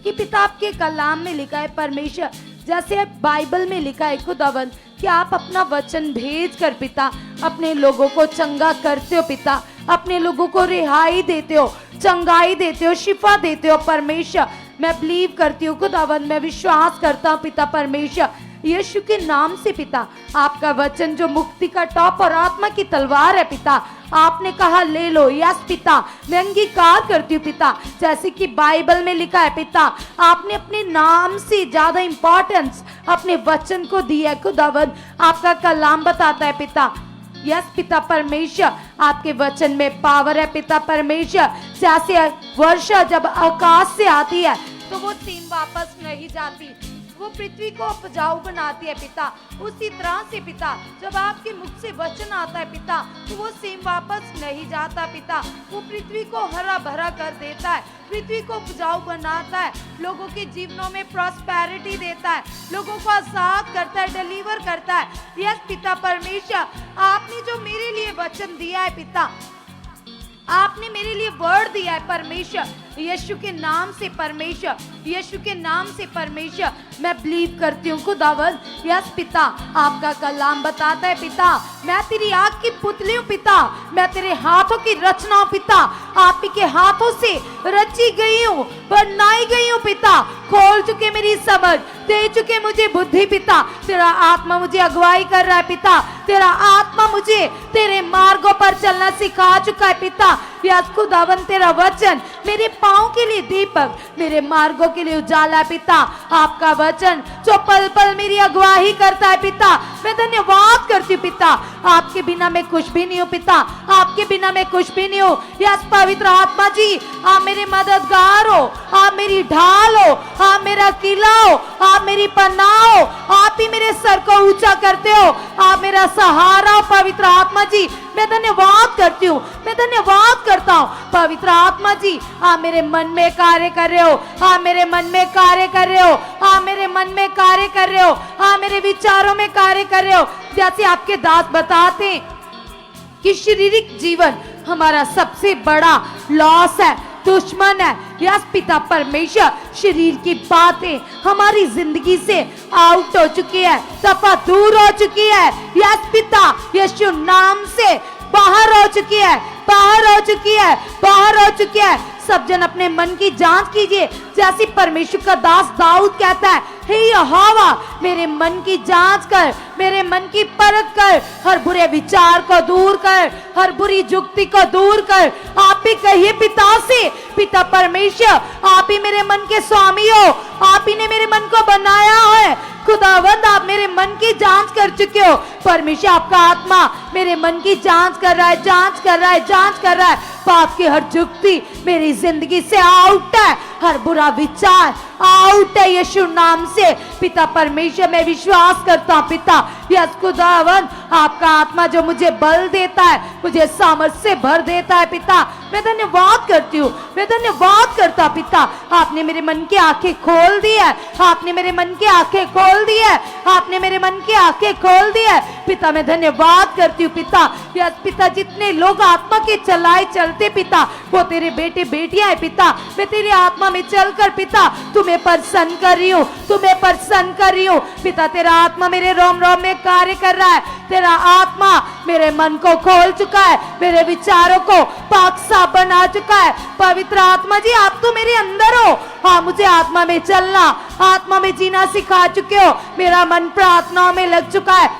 कि पिता, आपके कलाम में लिखा है परमेश्वर, जैसे बाइबल में लिखा है खुदावंद, कि आप अपना वचन भेज कर पिता अपने लोगों को चंगा करते हो पिता, अपने लोगों को रिहाई देते हो, चंगाई देते हो, शिफा देते हो परमेश्वर। मैं बिलीव करती हूँ खुदावंद, मैं विश्वास करता हूँ पिता परमेश्वर, यीशु के नाम से पिता, आपका वचन जो मुक्ति का टॉप और आत्मा की तलवार है पिता, आपने कहा ले लो। यस पिता, मैं अंगीकार करती हूँ पिता, जैसे कि बाइबल में लिखा है पिता, आपने अपने नाम से ज्यादा इंपॉर्टेंस अपने वचन को दिया है खुदावंद। आपका कलाम बताता है पिता, यस पिता परमेश्वर, आपके वचन में पावर है पिता परमेश्वर। जैसे वर्षा जब आकाश से आती है तो वो तीन वापस नहीं जाती, वो पृथ्वी को उपजाऊ बनाती है पिता। उसी तरह से पिता जब आपके मुख से वचन आता है पिता तो वो सेम वापस नहीं जाता पिता, वो पृथ्वी को हरा भरा कर देता है, पृथ्वी को उपजाऊ बनाता है, लोगों के जीवनों में प्रॉस्पेरिटी देता है, लोगों को आजाद करता है, डिलीवर करता है। यस पिता परमेश्वर, आपने जो मेरे लिए वचन दिया है पिता, आपने मेरे लिए वर्ड दिया है परमेश्वर, यीशु के नाम से परमेश्वर, यीशु के नाम से परमेश्वर मैं बिलीव करती हूँ खुदावंद। यस पिता, आपका कलाम बताता है पिता मैं तेरी आग की पुतली हूँ पिता, मैं तेरे हाथों की रचना हूँ पिता, आप ही के हाथों से रची गई हूँ, बनाई गई हूँ पिता। खोल चुके मेरी समझ, दे चुके मुझे बुद्धि पिता, तेरा आत्मा मुझे अगुवाई कर रहा है पिता, तेरा आत्मा मुझे तेरे मार्गों पर चलना सिखा चुका है पिता। यस खुदावन, तेरा वचन मेरे पाँव के लिए दीपक, मेरे मार्गों के लिए उजाला है पिता। आपका वचन जो पल पल मेरी अगुवाई करता है पिता, मैं धन्यवाद करती हूँ पिता। आपके बिना मैं कुछ भी नहीं हूँ पिता, आपके बिना मैं कुछ भी नहीं हूँ। यस पवित्र आत्मा जी, आप मेरे मददगार हो, आप मेरी ढाल हो, आप मेरा किला हो, आप मेरी पनाह हो, आप ही मेरे सर को ऊंचा करते हो, आप मेरा सहारा हो। पवित्र आत्मा जी मैं धन्यवाद करती हूँ, मैं धन्यवाद करता हूँ। पवित्र आत्मा जी आप मेरे मन में कार्य कर रहे हो, आप मेरे मन में कार्य कर रहे हो, आप मेरे मन में कार्य कर रहे हो, आप मेरे विचारों में कार्य कर रहे हो। जैसे आपके दास बताते हैं कि शारीरिक जीवन हमारा सबसे बड़ा लॉस है, दुश्मन है। यस पिता परमेश्वर, शरीर की बातें हमारी जिंदगी से आउट हो चुकी है, दफा दूर हो चुकी है। यस पिता, यीशु नाम से बाहर हो चुकी है, बाहर हो चुकी है, बाहर हो चुकी है। सब जन अपने मन की जांच कीजिए, जैसे परमेश्वर का दास दाऊद कहता है, हे यहोवा मेरे मन की जांच कर, मेरे मन की परख कर, हर बुरे विचार को दूर कर, हर बुरी जुक्ति को दूर कर। आप ही कहिए पिता से, पिता परमेश्वर आप ही मेरे मन के स्वामी हो, आप ही ने मेरे मन को बनाया है। खुदावंद आप मेरे मन की जांच कर चुके हो। परमेश्वर आपका आत्मा मेरे मन की जांच कर रहा है, जांच कर रहा है, जांच कर रहा है। पाप की हर जुक्ति मेरी जिंदगी से आउट है, हर बुरा विचार आउट है यीशु नाम से। पिता परमेश्वर मैं विश्वास करता हूँ पिता, यस खुदावंद आपका आत्मा जो मुझे बल देता है, मुझे सामर्थ्य से भर देता है पिता, मैं धन्यवाद करती हूँ, मैं धन्यवाद करता हूँ पिता। आपने मेरे मन की आंखें खोल दी है, आपने मेरे मन की आंखें खोल दी है, आपने मेरे मन की आंखें खोल दी है पिता। मैं धन्यवाद करती हूँ पिता। यस पिता, जितने लोग आत्मा के चलाए चलते पिता वो तेरे बेटे बेटियां है पिता। मैं तेरी आत्मा में चलकर पिता तुम्हें प्रसन्न कर रही हूँ, तुम्हें प्रसन्न कर रही हूँ पिता। तेरा आत्मा मेरे रोम रोम में कार्य कर रहा है, तेरा आत्मा मेरे मन को खोल चुका है, मेरे विचारों को पाक साफ बना चुका है। पवित्र आत्मा जी आप तो मेरे अंदर हो, हाँ मुझे आत्मा में चलना, आत्मा में जीना सिखा चुके हो। मेरा मन प्रार्थनाओं में लग चुका है।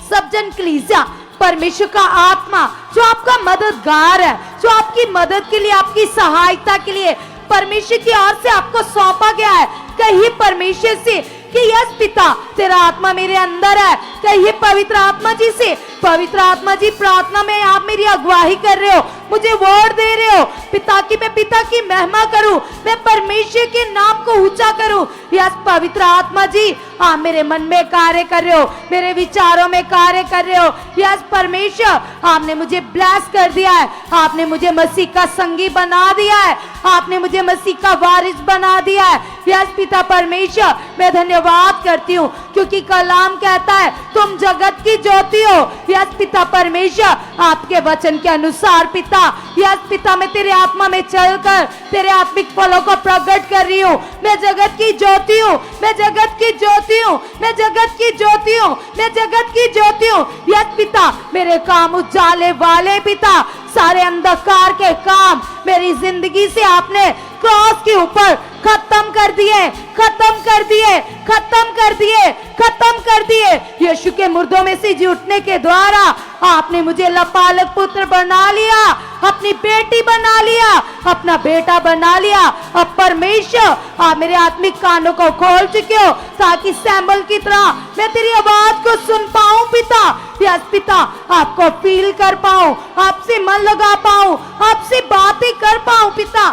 सब जन कलीसिया, परमेश्वर का आत्मा जो आपका मददगार है, जो आपकी मदद के लिए, आपकी सहायता के लिए परमेश्वर की ओर से आपको सौंपा गया है। कहिए परमेश्वर से कि यस पिता तेरा आत्मा मेरे अंदर है। कहिए पवित्र आत्मा जी से, पवित्र आत्मा जी प्रार्थना में आप मेरी अगुवाई कर रहे हो, मुझे वर्ड दे रहे हो पिता की मैं पिता की महिमा करूं, मैं परमेश्वर के नाम को ऊंचा करूं। यस पवित्र आत्मा जी आप मेरे मन में कार्य कर रहे हो, मेरे विचारों में कार्य कर रहे हो। यस परमेश्वर आपने मुझे ब्लेस कर दिया है, आपने मुझे मसीह का संगी बना दिया है, आपने मुझे मसीह का वारिस बना दिया है। यस पिता परमेश्वर मैं धन्यवाद करती हूँ क्योंकि कलाम कहता है तुम जगत की ज्योति हो। यस पिता परमेश्वर आपके वचन के अनुसार पिता, यस पिता मैं तेरे आत्मा में चलकर तेरे आत्मिक फलों को प्रकट कर रही हूँ। मैं जगत की ज्योति हूँ, मैं जगत की ज्योति हूँ, मैं जगत की ज्योति हूँ, मैं जगत की ज्योति हूँ। यस पिता मेरे काम उजाले वाले पिता, सारे अंधकार के काम मेरी जिंदगी से आपने क्रॉस के ऊपर खत्म कर दिए, खत्म कर दिए, खत्म कर दिए, खत्म कर दिए। यीशु के मुर्दों में से जी उठने के द्वारा आपने मुझे लपालक पुत्र बना लिया, अपनी बेटी बना लिया, अपना बेटा बना लिया। अब परमेश्वर आप मेरे आत्मिक कानों को खोल चुके हो ताकि सैमुअल की तरह मैं तेरी आवाज को सुन पाऊं पिता। यस पिता आपको फील कर पाऊं, आपसे मन लगा पाऊं, आपसे बातें कर पाऊं पिता।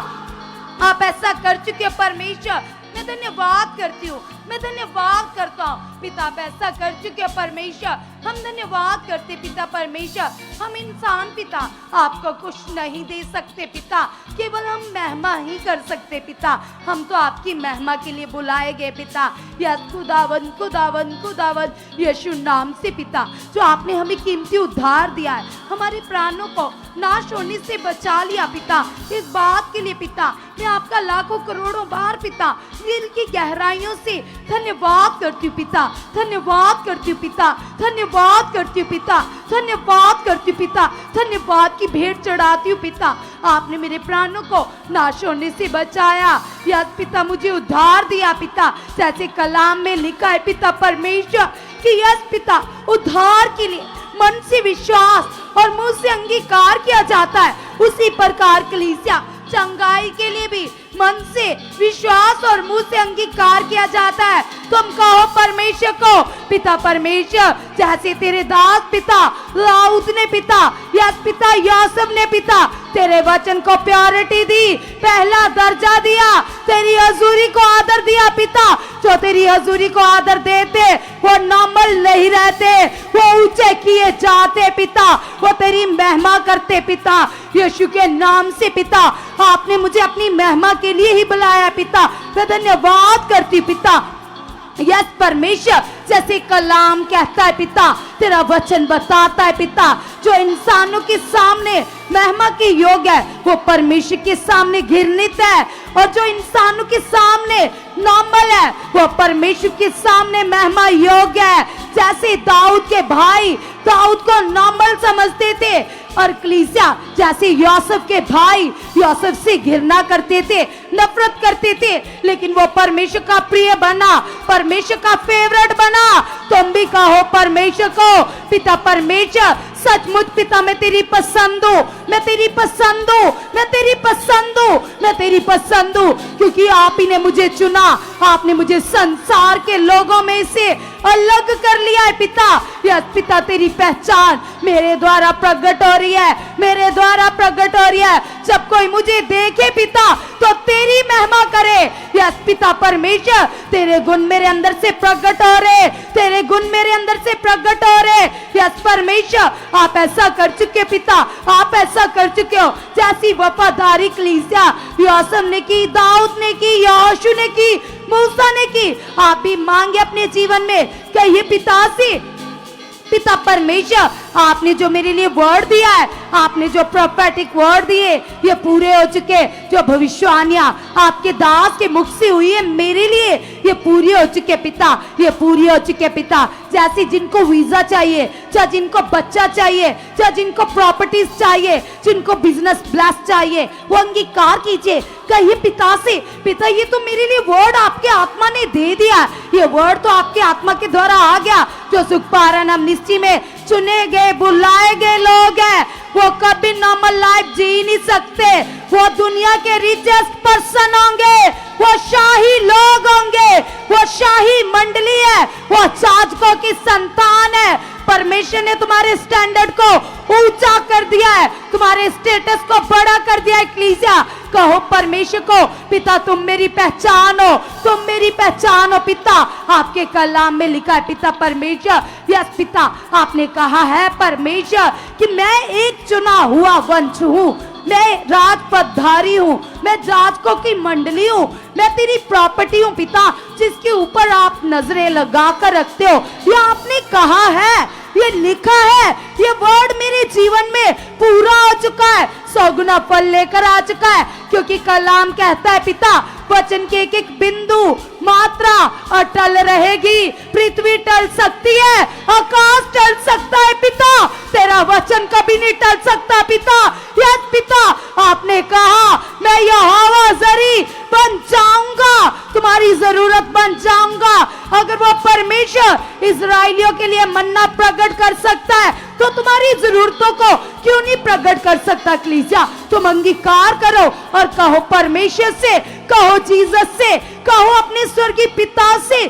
आप ऐसा कर चुके हो परमेश्वर, मैं धन्यवाद करती हूँ। मैं धन्यवाद करता हूँ पिता, आप ऐसा कर चुके हो परमेश्वर। हम धन्यवाद करते पिता परमेश्वर। हम इंसान पिता आपको कुछ नहीं दे सकते पिता, केवल हम महिमा ही कर सकते पिता। हम तो आपकी महिमा के लिए बुलाए गए पिता। यस खुदावन खुदावन खुदावन यीशु नाम से पिता, जो आपने हमें कीमती उद्धार दिया है, हमारे प्राणों को नाश होने से बचा लिया पिता। इस बात के लिए पिता मैं आपका लाखों करोड़ों बार पिता दिल की गहराइयों से धन्यवाद करती हूँ पिता, धन्यवाद करती हूँ पिता, धन्यवाद करती हूँ पिता, धन्यवाद करती हूँ पिता, धन्यवाद की भेंट चढ़ाती हूँ पिता। आपने मेरे प्राणों को नाश होने से बचाया। यस पिता, मुझे उद्धार दिया पिता, जैसे कलाम में लिखा है पिता परमेश्वर कि यस पिता उद्धार के लिए मन से विश्वास और मुंह से अंगीकार किया जाता है, उसी प्रकार कलीसिया चंगाई के लिए भी मन से विश्वास और मुंह से अंगीकार किया जाता है। तुम कहो परमेश्वर को पिता परमेश्वर, जैसे तेरे दास पिता दाऊद ने पिता, यस पिता यूसुफ ने पिता तेरे वचन को प्योरिटी दी, पहला दर्जा दिया, तेरी हजूरी को आदर दिया पिता। जो तेरी हजूरी को आदर देते वो नॉर्मल नहीं रहते, वो ऊंचे किए जाते पिता, वो तेरी महिमा करते पिता। यीशु के नाम से पिता आपने मुझे अपनी महिमा के लिए ही बुलाया पिता, मैं धन्यवाद करती पिता। यस परमेश्वर, जैसे कलाम कहता है पिता, तेरा वचन बताता है पिता, जो इंसानों के सामने महिमा के योग्य है वो परमेश्वर के सामने घृणित है, और जो इंसानों के सामने नॉर्मल है वो परमेश्वर के सामने महिमा योग्य है। जैसे दाऊद के भाई दाऊद को नॉर्मल समझते थे, और कलीसिया जैसे यूसुफ के भाई यूसुफ से घृणा करते थे, नफरत करते थे, लेकिन वो परमेश्वर का प्रिय बना, परमेश्वर का फेवरेट बना। तुम भी कहो परमेश्वर को पिता परमेश्वर, सचमुच पिता मैं तेरी पसंद हूँ, मैं तेरी पसंद हूँ, मैं तेरी पसंद हूँ, मैं तेरी पसंद हूँ, क्योंकि आप ही ने मुझे चुना, आपने मुझे संसार के लोगों में से अलग कर लिया है पिता। यस पिता, तेरी पहचान मेरे द्वारा प्रकट हो रही है, मेरे द्वारा प्रकट हो रही है। जब कोई मुझे देखे पिता तो तेरी महिमा करे। यस पिता परमेश्वर, तेरे गुण मेरे अंदर से प्रकट हो रहे, तेरे गुण मेरे अंदर से प्रकट हो रहे। यस परमेश्वर, आप ऐसा कर चुके पिता, आप ऐसा कर चुके हो। जैसी वफादारी कलीसिया यूसुफ ने की, दाऊद ने की, यहोशू ने की, मूसा ने की, आप भी मांगे अपने जीवन में। कहिए पिता से, पिता परमेश्वर आपने जो मेरे लिए वर्ड दिया है, आपने जो प्रोफेटिक वर्ड दिए ये पूरे हो चुके, जो भविष्यवाणियां आपके दास के मुख से हुई है मेरे लिए ये पूरी हो चुके पिता, ये पूरी हो चुके पिता। जैसे जिनको वीजा चाहिए, चाहे जिनको बच्चा चाहिए, चाहे जिनको प्रॉपर्टीज चाहिए, जिनको बिजनेस ब्लेस चाहिए, वो अंगीकार कीजिए। कहिए पिता से, पिता ये तो मेरे लिए वर्ड आपके आत्मा ने दे दिया, ये वर्ड तो आपके आत्मा के द्वारा आ गया। जो सुख पारण अमनिस्टी में चुने गए बुलाए गए लोग हैं, वो कभी नॉर्मल लाइफ जी नहीं सकते, वो दुनिया के रिचेस्ट पर्सन होंगे, वो शाही लोग होंगे, वो शाही मंडली है, वो याजकों की संतान है। परमेश्वर ने तुम्हारे स्टैंडर्ड को ऊंचा कर दिया है, तुम्हारे स्टेटस को बड़ा कर दिया है। कलीसिया कहो परमेश्वर को पिता तुम मेरी पहचान हो, तुम मेरी पहचान हो पिता। आपके कलाम में लिखा है पिता परमेश्वर, यस पिता आपने कहा है परमेश्वर कि मैं एक चुना हुआ वंश हूँ, मैं राजपदधारी हूँ, मैं याजकों की मंडली हूँ, मैं तेरी प्रॉपर्टी हूँ पिता, जिसके ऊपर आप नजरें लगा कर रखते हो। ये आपने कहा है, ये लिखा है, ये वर्ड मेरे जीवन में पूरा हो चुका है, 100 गुना फल लेकर आ चुका है। क्योंकि कलाम कहता है पिता वचन के एक एक बिंदु मात्रा अटल रहेगी। पृथ्वी टल सकती है, आकाश टल सकता है पिता, तेरा वचन कभी नहीं टल सकता पिता। यस पिता आपने कहा मैं यहोवा जरी बन जाऊंगा, तुम्हारी जरूरत बन जाऊंगा। अगर वो परमेश्वर इजराइलियों के लिए मन्ना प्रकट कर सकता है तो तुम्हारी जरूरतों को क्यों नहीं प्रकट कर सकता। कलीसिया तुम अंगीकार करो और कहो परमेश्वर से, कहो जीसस से, कहो अपने स्वर्गीय पिता से,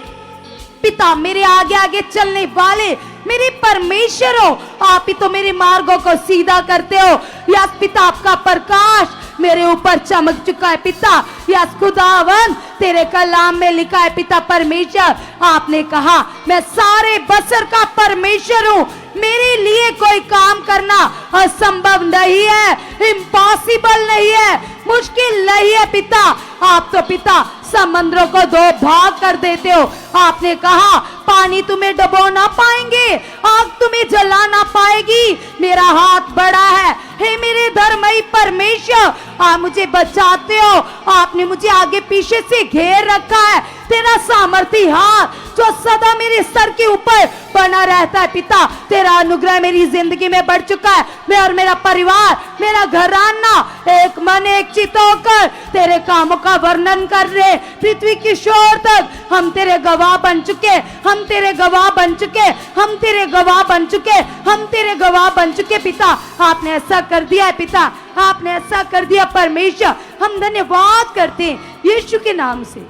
पिता मेरे आगे आगे चलने वाले मेरे परमेश्वर हो, आप ही तो मेरे मार्गों को सीधा करते हो। यस पिता आपका प्रकाश मेरे ऊपर चमक चुका है पिता। यस खुदावन, तेरे कलाम में लिखा है पिता परमेश्वर, आपने कहा मैं सारे बसर का परमेश्वर हूँ, मेरे लिए कोई काम करना असंभव नहीं है, इम्पॉसिबल नहीं है, मुश्किल नहीं है पिता। आप तो पिता समंदरों को दो भाग कर देते हो। आपने कहा पानी तुम्हें डुबो ना पाएंगे, आग तुम्हें जला ना पाएगी, मेरा हाथ बड़ा है। हे मेरे धर्मई परमेश्वर, आप मुझे बचाते हो, आपने मुझे आगे पीछे से घेर रखा है। तेरा सामर्थी हाथ जो सदा मेरे सर के ऊपर बना रहता है पिता, तेरा अनुग्रह मेरी जिंदगी में बढ़ चुका है। मैं और मेरा परिवार, मेरा घराना एक मन एक चित होकर तेरे कामों का वर्णन कर रहे। पृथ्वी की शोर तक हम तेरे गवाह बन चुके, हम तेरे गवाह बन चुके, हम तेरे गवाह बन चुके, हम तेरे गवाह बन चुके पिता। आपने ऐसा कर दिया है पिता, आपने ऐसा कर दिया परमेश्वर, हम धन्यवाद करते हैं यीशु के नाम से।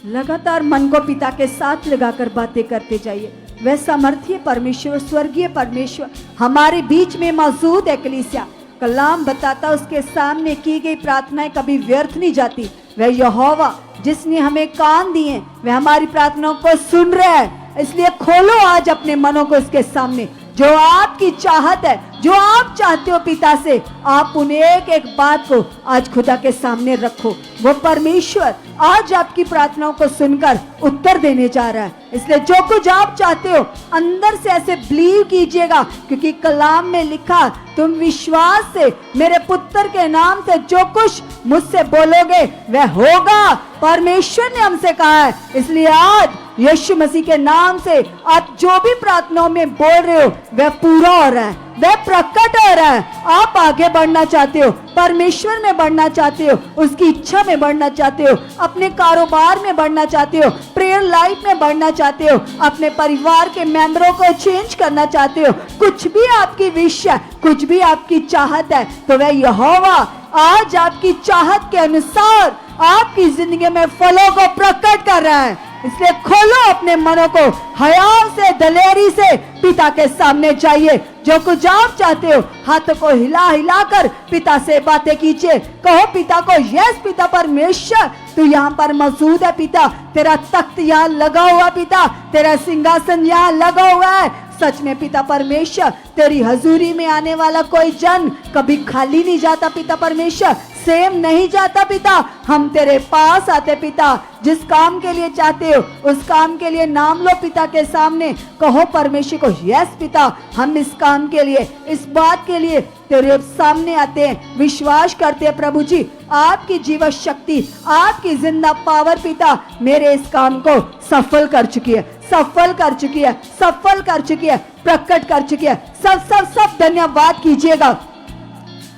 लगातार मन को पिता के साथ लगाकर बातें करते जाइए। वह सामर्थ्य परमेश्वर, स्वर्गीय परमेश्वर हमारे बीच में मौजूद है। कलीसिया कलाम बताता उसके सामने की गई प्रार्थनाएं कभी व्यर्थ नहीं जाती। वह यहोवा जिसने हमें कान दिए, वह हमारी प्रार्थनाओं को सुन रहा है। इसलिए खोलो आज अपने मनों को इसके सामने। जो आपकी चाहत है, जो आप चाहते हो पिता से, आप उन एक एक बात को आज खुदा के सामने रखो। वो परमेश्वर आज आपकी प्रार्थनाओं को सुनकर उत्तर देने जा रहा है। इसलिए जो कुछ आप चाहते हो अंदर से ऐसे बिलीव कीजिएगा, क्योंकि कलाम में लिखा तुम विश्वास से मेरे पुत्र के नाम से जो कुछ मुझसे बोलोगे वह होगा। परमेश्वर ने हमसे कहा है। इसलिए आज यीशु मसीह के नाम से आप जो भी प्रार्थनाओं में बोल रहे हो वह पूरा हो रहा है, वह प्रकट हो रहा है। आप आगे बढ़ना चाहते हो, परमेश्वर में बढ़ना चाहते हो, उसकी इच्छा में बढ़ना चाहते हो, अपने कारोबार में बढ़ना चाहते हो, प्रेयर लाइफ में बढ़ना चाहते हो, अपने परिवार के मेंबरों को चेंज करना चाहते हो, कुछ भी आपकी विश है, कुछ भी आपकी चाहत है, तो वह यहोवा आज आपकी चाहत के अनुसार आपकी जिंदगी में फलों को प्रकट कर रहा है। इसलिए खोलो अपने मनों को, हयाव से, दलेरी से पिता के सामने जाइए। जो कुछ आप चाहते हो हाथों को हिला हिला कर पिता से बातें कीजिए। कहो पिता को, यस पिता परमेश्वर तू यहाँ पर मौजूद है पिता, तेरा तख्त यहाँ लगा हुआ पिता, तेरा सिंहासन यहाँ लगा हुआ है। सच में पिता परमेश्वर, तेरी हजूरी में आने वाला कोई जन कभी खाली नहीं जाता पिता परमेश्वर, सेम नहीं जाता पिता। हम तेरे पास आते पिता, जिस काम के लिए चाहते हो उस काम के लिए नाम लो पिता के सामने। कहो परमेश्वर को, यस पिता हम इस काम के लिए, इस बात के लिए तेरे सामने आते हैं, विश्वास करते हैं प्रभु जी आपकी जीवन शक्ति, आपकी जिंदा पावर पिता मेरे इस काम को सफल कर चुकी है, सफल कर चुकी है, सफल कर चुकी है, प्रकट कर चुकी है। सब सब सब धन्यवाद कीजिएगा।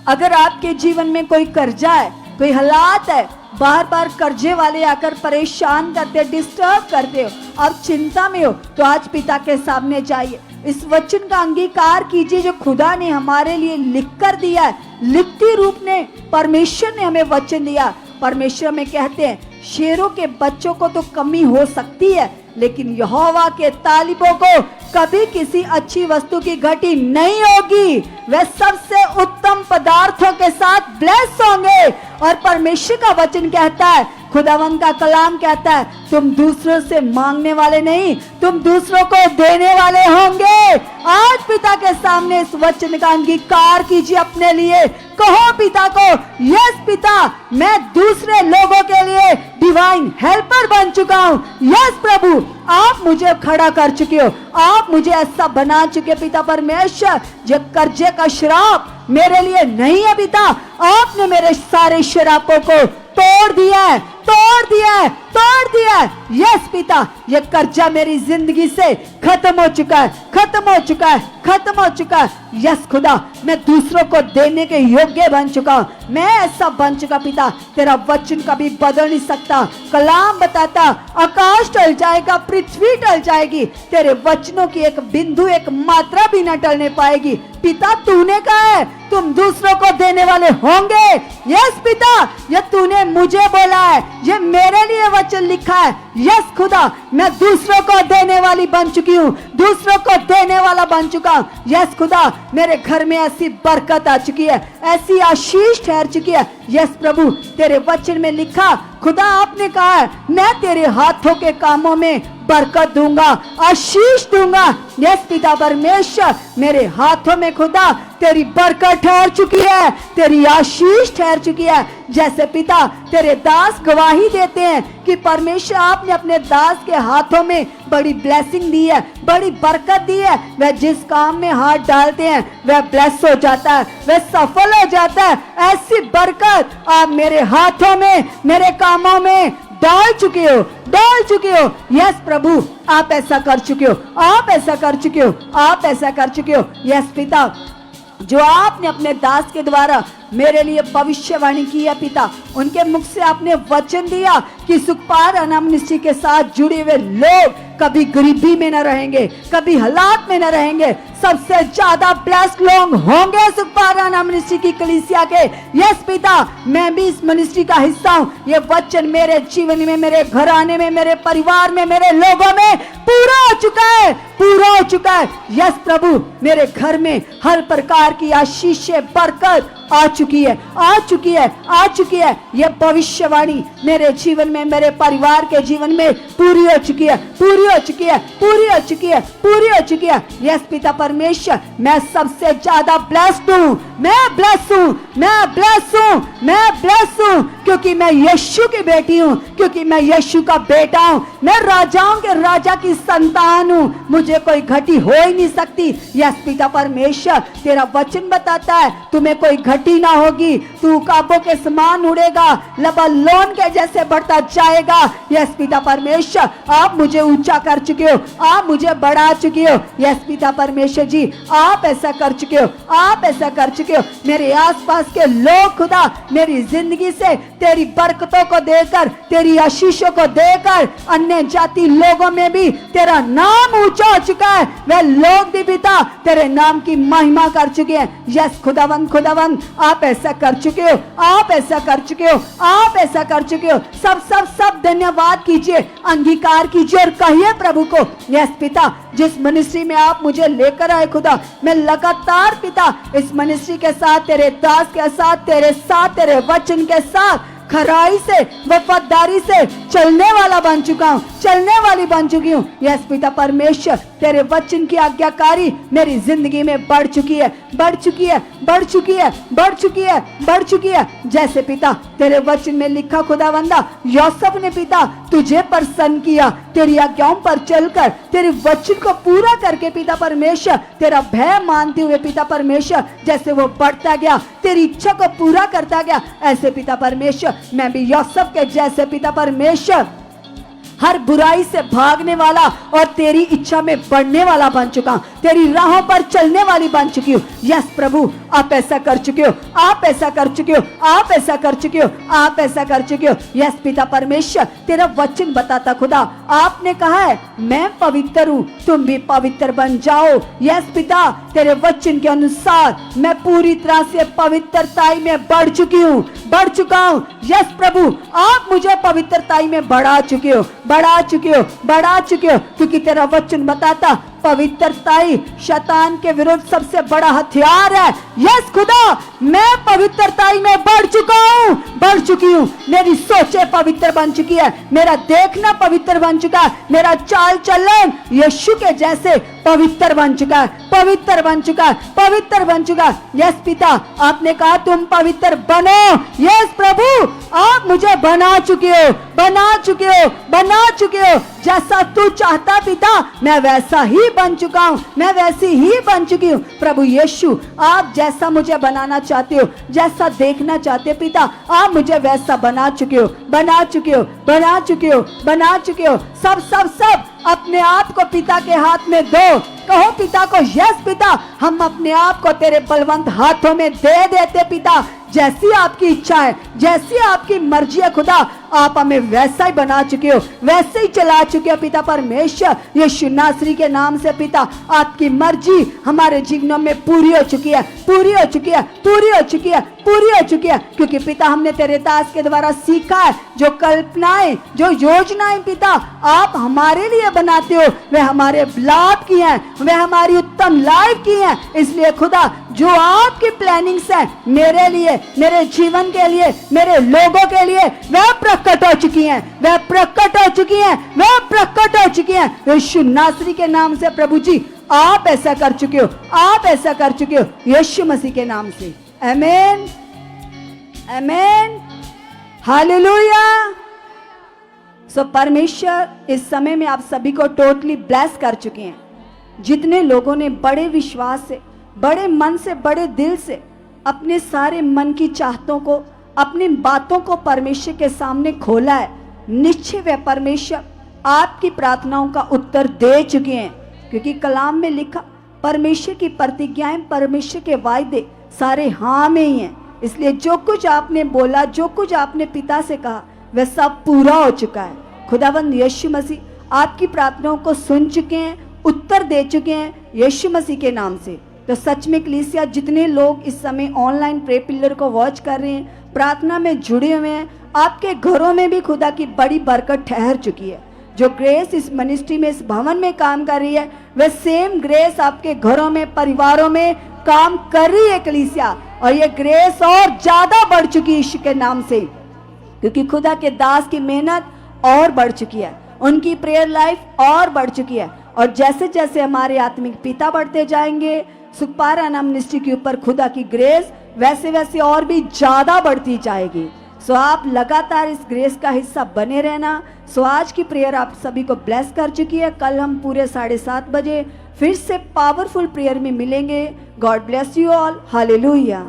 अगर आपके जीवन में कोई कर्जा है, कोई हालात है, बार बार कर्जे वाले आकर परेशान करते, डिस्टर्ब करते हो, आप चिंता में हो, तो आज पिता के सामने जाइए, इस वचन का अंगीकार कीजिए जो खुदा ने हमारे लिए लिख कर दिया है। लिखती रूप ने परमेश्वर ने हमें वचन दिया। परमेश्वर में कहते हैं शेरों के बच्चों को तो कमी हो सकती है, लेकिन यहोवा के तालिबों को कभी किसी अच्छी वस्तु की घटी नहीं होगी। वे सबसे उत्तम पदार्थों के साथ ब्लेस होंगे। और परमेश्वर का वचन कहता है, खुदावन का कलाम कहता है, तुम दूसरों से मांगने वाले नहीं, तुम दूसरों को देने वाले होंगे। आज पिता के सामने इस वचन का अंगीकार कीजिए अपने लिए। कहो पिता को, यस पिता मैं दूसरे लोगों के लिए डिवाइन हेल्पर बन चुका हूँ। यस प्रभु आप मुझे खड़ा कर चुके हो, आप मुझे ऐसा बना चुके पिता परमेश्वर। जो कर्जे का श्राप मेरे लिए नहीं है पिता, आपने मेरे सारे श्रापों को तोड़ दिया है, तोड़ दिया है, तोड़ दिया है। यस पिता ये कर्जा मेरी जिंदगी से खत्म हो चुका है, खत्म हो चुका है, खत्म हो चुका है। यस खुदा मैं दूसरों को देने के योग्य बन चुका हूँ, मैं ऐसा बन चुका पिता। तेरा वचन कभी बदल नहीं सकता। कलाम बताता आकाश टल जाएगा, पृथ्वी टल जाएगी, तेरे वचनों की एक बिंदु, एक मात्रा भी न टलने पाएगी। पिता तूने कहा है तुम दूसरों को देने वाले होंगे। यस पिता ये तूने मुझे बोला है, ये मेरे लिए वचन लिखा है। यस खुदा मैं दूसरों को देने वाली बन चुकी हूँ, दूसरों को देने वाला बन चुका हूँ। यस खुदा मेरे घर में ऐसी बरकत आ चुकी है, ऐसी आशीष ठहर चुकी है। यस प्रभु, तेरे वचन में लिखा, खुदा आपने कहा है मैं तेरे हाथों के कामों में बरकत दूंगा, आशीष दूंगा। यस पिता परमेश्वर, मेरे हाथों में खुदा तेरी बरकत ठहर चुकी है, तेरी आशीष ठहर चुकी है। जैसे पिता तेरे दास गवाही देते हैं कि परमेश्वर आपने अपने दास के हाथों में बड़ी ब्लेसिंग दी है, बड़ी बरकत दी है। वह जिस काम में हाथ डालते हैं वह ब्लेस हो जाता है, वह सफल हो जाता है। ऐसी बरकत आप मेरे हाथों में, मेरे कामों में डाल चुके हो, डाल चुके हो। यस प्रभु, आप ऐसा कर चुके हो, आप ऐसा कर चुके हो, आप ऐसा कर चुके हो। यस पिता, जो आपने अपने दास के द्वारा मेरे लिए भविष्यवाणी की है पिता, उनके मुख से आपने वचन दिया कि सुखपाल अनाम मिनिस्ट्री के साथ जुड़े हुए लोग कभी गरीबी में न रहेंगे, कभी हालात में न रहेंगे, सबसे ज्यादा ब्लेस्ड लोग होंगे सुखपाल अनाम मिनिस्ट्री की कलीसिया के। यस पिता, मैं भी इस मिनिस्ट्री का हिस्सा हूँ। ये वचन मेरे जीवन में, मेरे घराने में, मेरे परिवार में, मेरे लोगों में पूरा हो चुका है, पूरा हो चुका है। यस प्रभु, मेरे घर में हर प्रकार की आशीष बरकत आ चुकी है, आ चुकी है, आ चुकी है। यह भविष्यवाणी मेरे जीवन में, मेरे परिवार के जीवन में पूरी हो चुकी है, पूरी हो चुकी है, पूरी हो चुकी है, पूरी हो चुकी है। यस पिता परमेश्वर, मैं सबसे ज्यादा ब्लेस्ड हूँ, मैं ब्लेस्ड हूँ, मैं ब्लेस्ड हूँ, मैं ब्लेस्ड हूँ, क्योंकि मैं यीशु की बेटी हूँ, क्योंकि मैं यीशु का बेटा हूँ। मैं राजाओं के राजा की संतान हूँ, मुझे कोई घटी हो ही नहीं सकती। यस पिता परमेश्वर, तेरा वचन बताता है तुम्हें कोई घटी ना होगी, तू काबों के समान उड़ेगा, लबानोन के जैसे बढ़ता जाएगा। यस पिता परमेश्वर, आप मुझे ऊंचा कर चुके हो, आप मुझे बढ़ा चुके हो। यस पिता परमेश्वर जी, आप ऐसा कर चुके हो, आप ऐसा कर चुके हो। मेरे आसपास के लोग खुदा मेरी जिंदगी से तेरी बरकतों को देकर, तेरी आशीषों को देकर अन्य जाति लोगों में भी तेरा नाम ऊंचा हो चुका है। वह लोग भी पिता तेरे नाम की महिमा कर चुके हैं। यस खुदावंद, खुदावंद, आप ऐसा कर चुके हो, आप ऐसा कर चुके हो, आप ऐसा कर चुके हो। सब सब सब धन्यवाद कीजिए, अंगीकार कीजिए और कहिए प्रभु को। यस पिता, जिस मिनिस्ट्री में आप मुझे लेकर आए खुदा, मैं लगातार पिता इस मिनिस्ट्री के साथ, तेरे दास के साथ, तेरे साथ, तेरे वचन के साथ खराई से, वफादारी से चलने वाला बन चुका हूँ, चलने वाली बन चुकी हूँ। यस पिता परमेश्वर, तेरे वचन की आज्ञाकारी मेरी जिंदगी में बढ़ चुकी है, बढ़ चुकी है, बढ़ चुकी है, बढ़ चुकी है, बढ़ चुकी है। जैसे पिता तेरे वचन में लिखा खुदावंदा, यूसुफ ने पिता तुझे प्रसन्न किया, तेरी आज्ञाओं पर चलकर, तेरे वचन को पूरा करके पिता परमेश्वर, तेरा भय मानते हुए पिता परमेश्वर, जैसे वो बढ़ता गया, तेरी इच्छा को पूरा करता गया, ऐसे पिता परमेश्वर मैं भी यूसुफ के जैसे पिता परमेश्वर हर बुराई से भागने वाला और तेरी इच्छा में बढ़ने वाला बन चुका हूं, तेरी राहों पर चलने वाली बन चुकी हूँ। यस प्रभु, आप ऐसा कर चुके हो, आप ऐसा कर चुके हो, आप ऐसा कर चुके हो, आप ऐसा कर चुके हो। यस पिता परमेश्वर, तेरा वचन बताता खुदा, आपने कहा है मैं पवित्र हूँ, तुम भी पवित्र बन जाओ। यस पिता, तेरे वचन के अनुसार मैं पूरी तरह से पवित्रताई में बढ़ चुकी हूँ, बढ़ चुका हूँ। यस प्रभु, आप मुझे पवित्रताई में बढ़ा चुके हो, बढ़ा चुके हो, बढ़ा चुके हो, क्योंकि तेरा वचन बताता पवित्रताई शैतान के विरुद्ध सबसे बड़ा हथियार है। यस खुदा, मैं पवित्रताई में बढ़ चुका हूँ, बढ़ चुकी हूँ। मेरी सोचें पवित्र बन चुकी है, मेरा देखना पवित्र बन चुका है, मेरा चाल चलन यीशु के जैसे पवित्र बन चुका है, पवित्र बन चुका है, पवित्र बन चुका है। यस पिता, आपने कहा तुम पवित्र बनो। यस प्रभु, आप मुझे बना चुके हो, बना चुके हो, बना चुके हो। जैसा तू चाहता पिता, मैं वैसा ही बन चुका हूँ, मैं वैसी ही बन चुकी हूँ। प्रभु यीशु, आप जैसा मुझे बनाना चाहते हो, जैसा देखना चाहते हो पिता, आप मुझे वैसा बना चुके हो, बना चुके हो, बना चुके हो, बना चुके हो। सब सब सब अपने आप को पिता के हाथ में दो, कहो पिता को, यस पिता, हम अपने आप को तेरे बलवंत हाथों में दे देते पिता। जैसी आपकी इच्छा है, जैसी आपकी मर्जी है खुदा, आप हमें वैसा ही बना चुके हो, वैसे ही चला चुके हो पिता परमेश्वर। यीशु नासरी के नाम से पिता, आपकी मर्जी हमारे जीवनों में पूरी हो चुकी है, पूरी हो चुकी है, पूरी हो चुकी है, पूरी हो चुकी है। क्योंकि पिता हमने तेरे दास के द्वारा सीखा है, जो कल्पनाएं, जो योजनाएं पिता आप हमारे लिए बनाते हो, वे हमारे लाभ की हैं, वे हमारी उत्तम लाइफ की हैं। इसलिए खुदा, जो आपकी प्लानिंग्स है मेरे लिए, मेरे जीवन के लिए, मेरे लोगों के लिए, वह प्रकट हो चुकी हैं, वह प्रकट हो चुकी हैं, वह प्रकट हो चुकी हैं। यीशु नासरी के नाम से प्रभु जी, आप ऐसा कर चुके हो, आप ऐसा कर चुके हो, यीशु मसीह के नाम से। आमीन, आमीन, हालेलुया। सो परमेश्वर इस समय में आप सभी को टोटली ब्लेस कर चुके हैं। जितने लोगों ने बड़े विश्वास से, बड़े मन से, बड़े दिल से अपने सारे मन की चाहतों को, अपनी बातों को परमेश्वर के सामने खोला है, निश्चय वे परमेश्वर आपकी प्रार्थनाओं का उत्तर दे चुके हैं। क्योंकि कलाम में लिखा, परमेश्वर की प्रतिज्ञाएं, परमेश्वर के वायदे सारे हाँ में ही हैं। इसलिए जो कुछ आपने बोला, जो कुछ आपने पिता से कहा, वह सब पूरा हो चुका है। खुदावंद यीशु मसीह आपकी प्रार्थनाओं को सुन चुके हैं, उत्तर दे चुके हैं यीशु मसीह के नाम से। तो सच में कलीसिया, जितने लोग इस समय ऑनलाइन प्रे पिलर को वॉच कर रहे हैं, प्रार्थना में जुड़े हुए हैं, आपके घरों में भी खुदा की बड़ी बरकत ठहर चुकी है। जो ग्रेस इस मिनिस्ट्री में, इस भवन में काम कर रही है, वह सेम ग्रेस आपके घरों में, परिवारों में काम कर रही है कलीसिया। और ये ग्रेस और ज्यादा बढ़ चुकी है यीशु के नाम से, क्योंकि खुदा के दास की मेहनत और बढ़ चुकी है, उनकी प्रेयर लाइफ और बढ़ चुकी है। और जैसे जैसे हमारे आत्मिक पिता बढ़ते जाएंगे, सुखपारा नाम मिनिस्ट्री के ऊपर खुदा की ग्रेस वैसे वैसे और भी ज्यादा बढ़ती जाएगी। सो आप लगातार इस ग्रेस का हिस्सा बने रहना। सो आज की प्रेयर आप सभी को ब्लेस कर चुकी है। कल हम पूरे 7:30 बजे फिर से पावरफुल प्रेयर में मिलेंगे। God bless you all, hallelujah.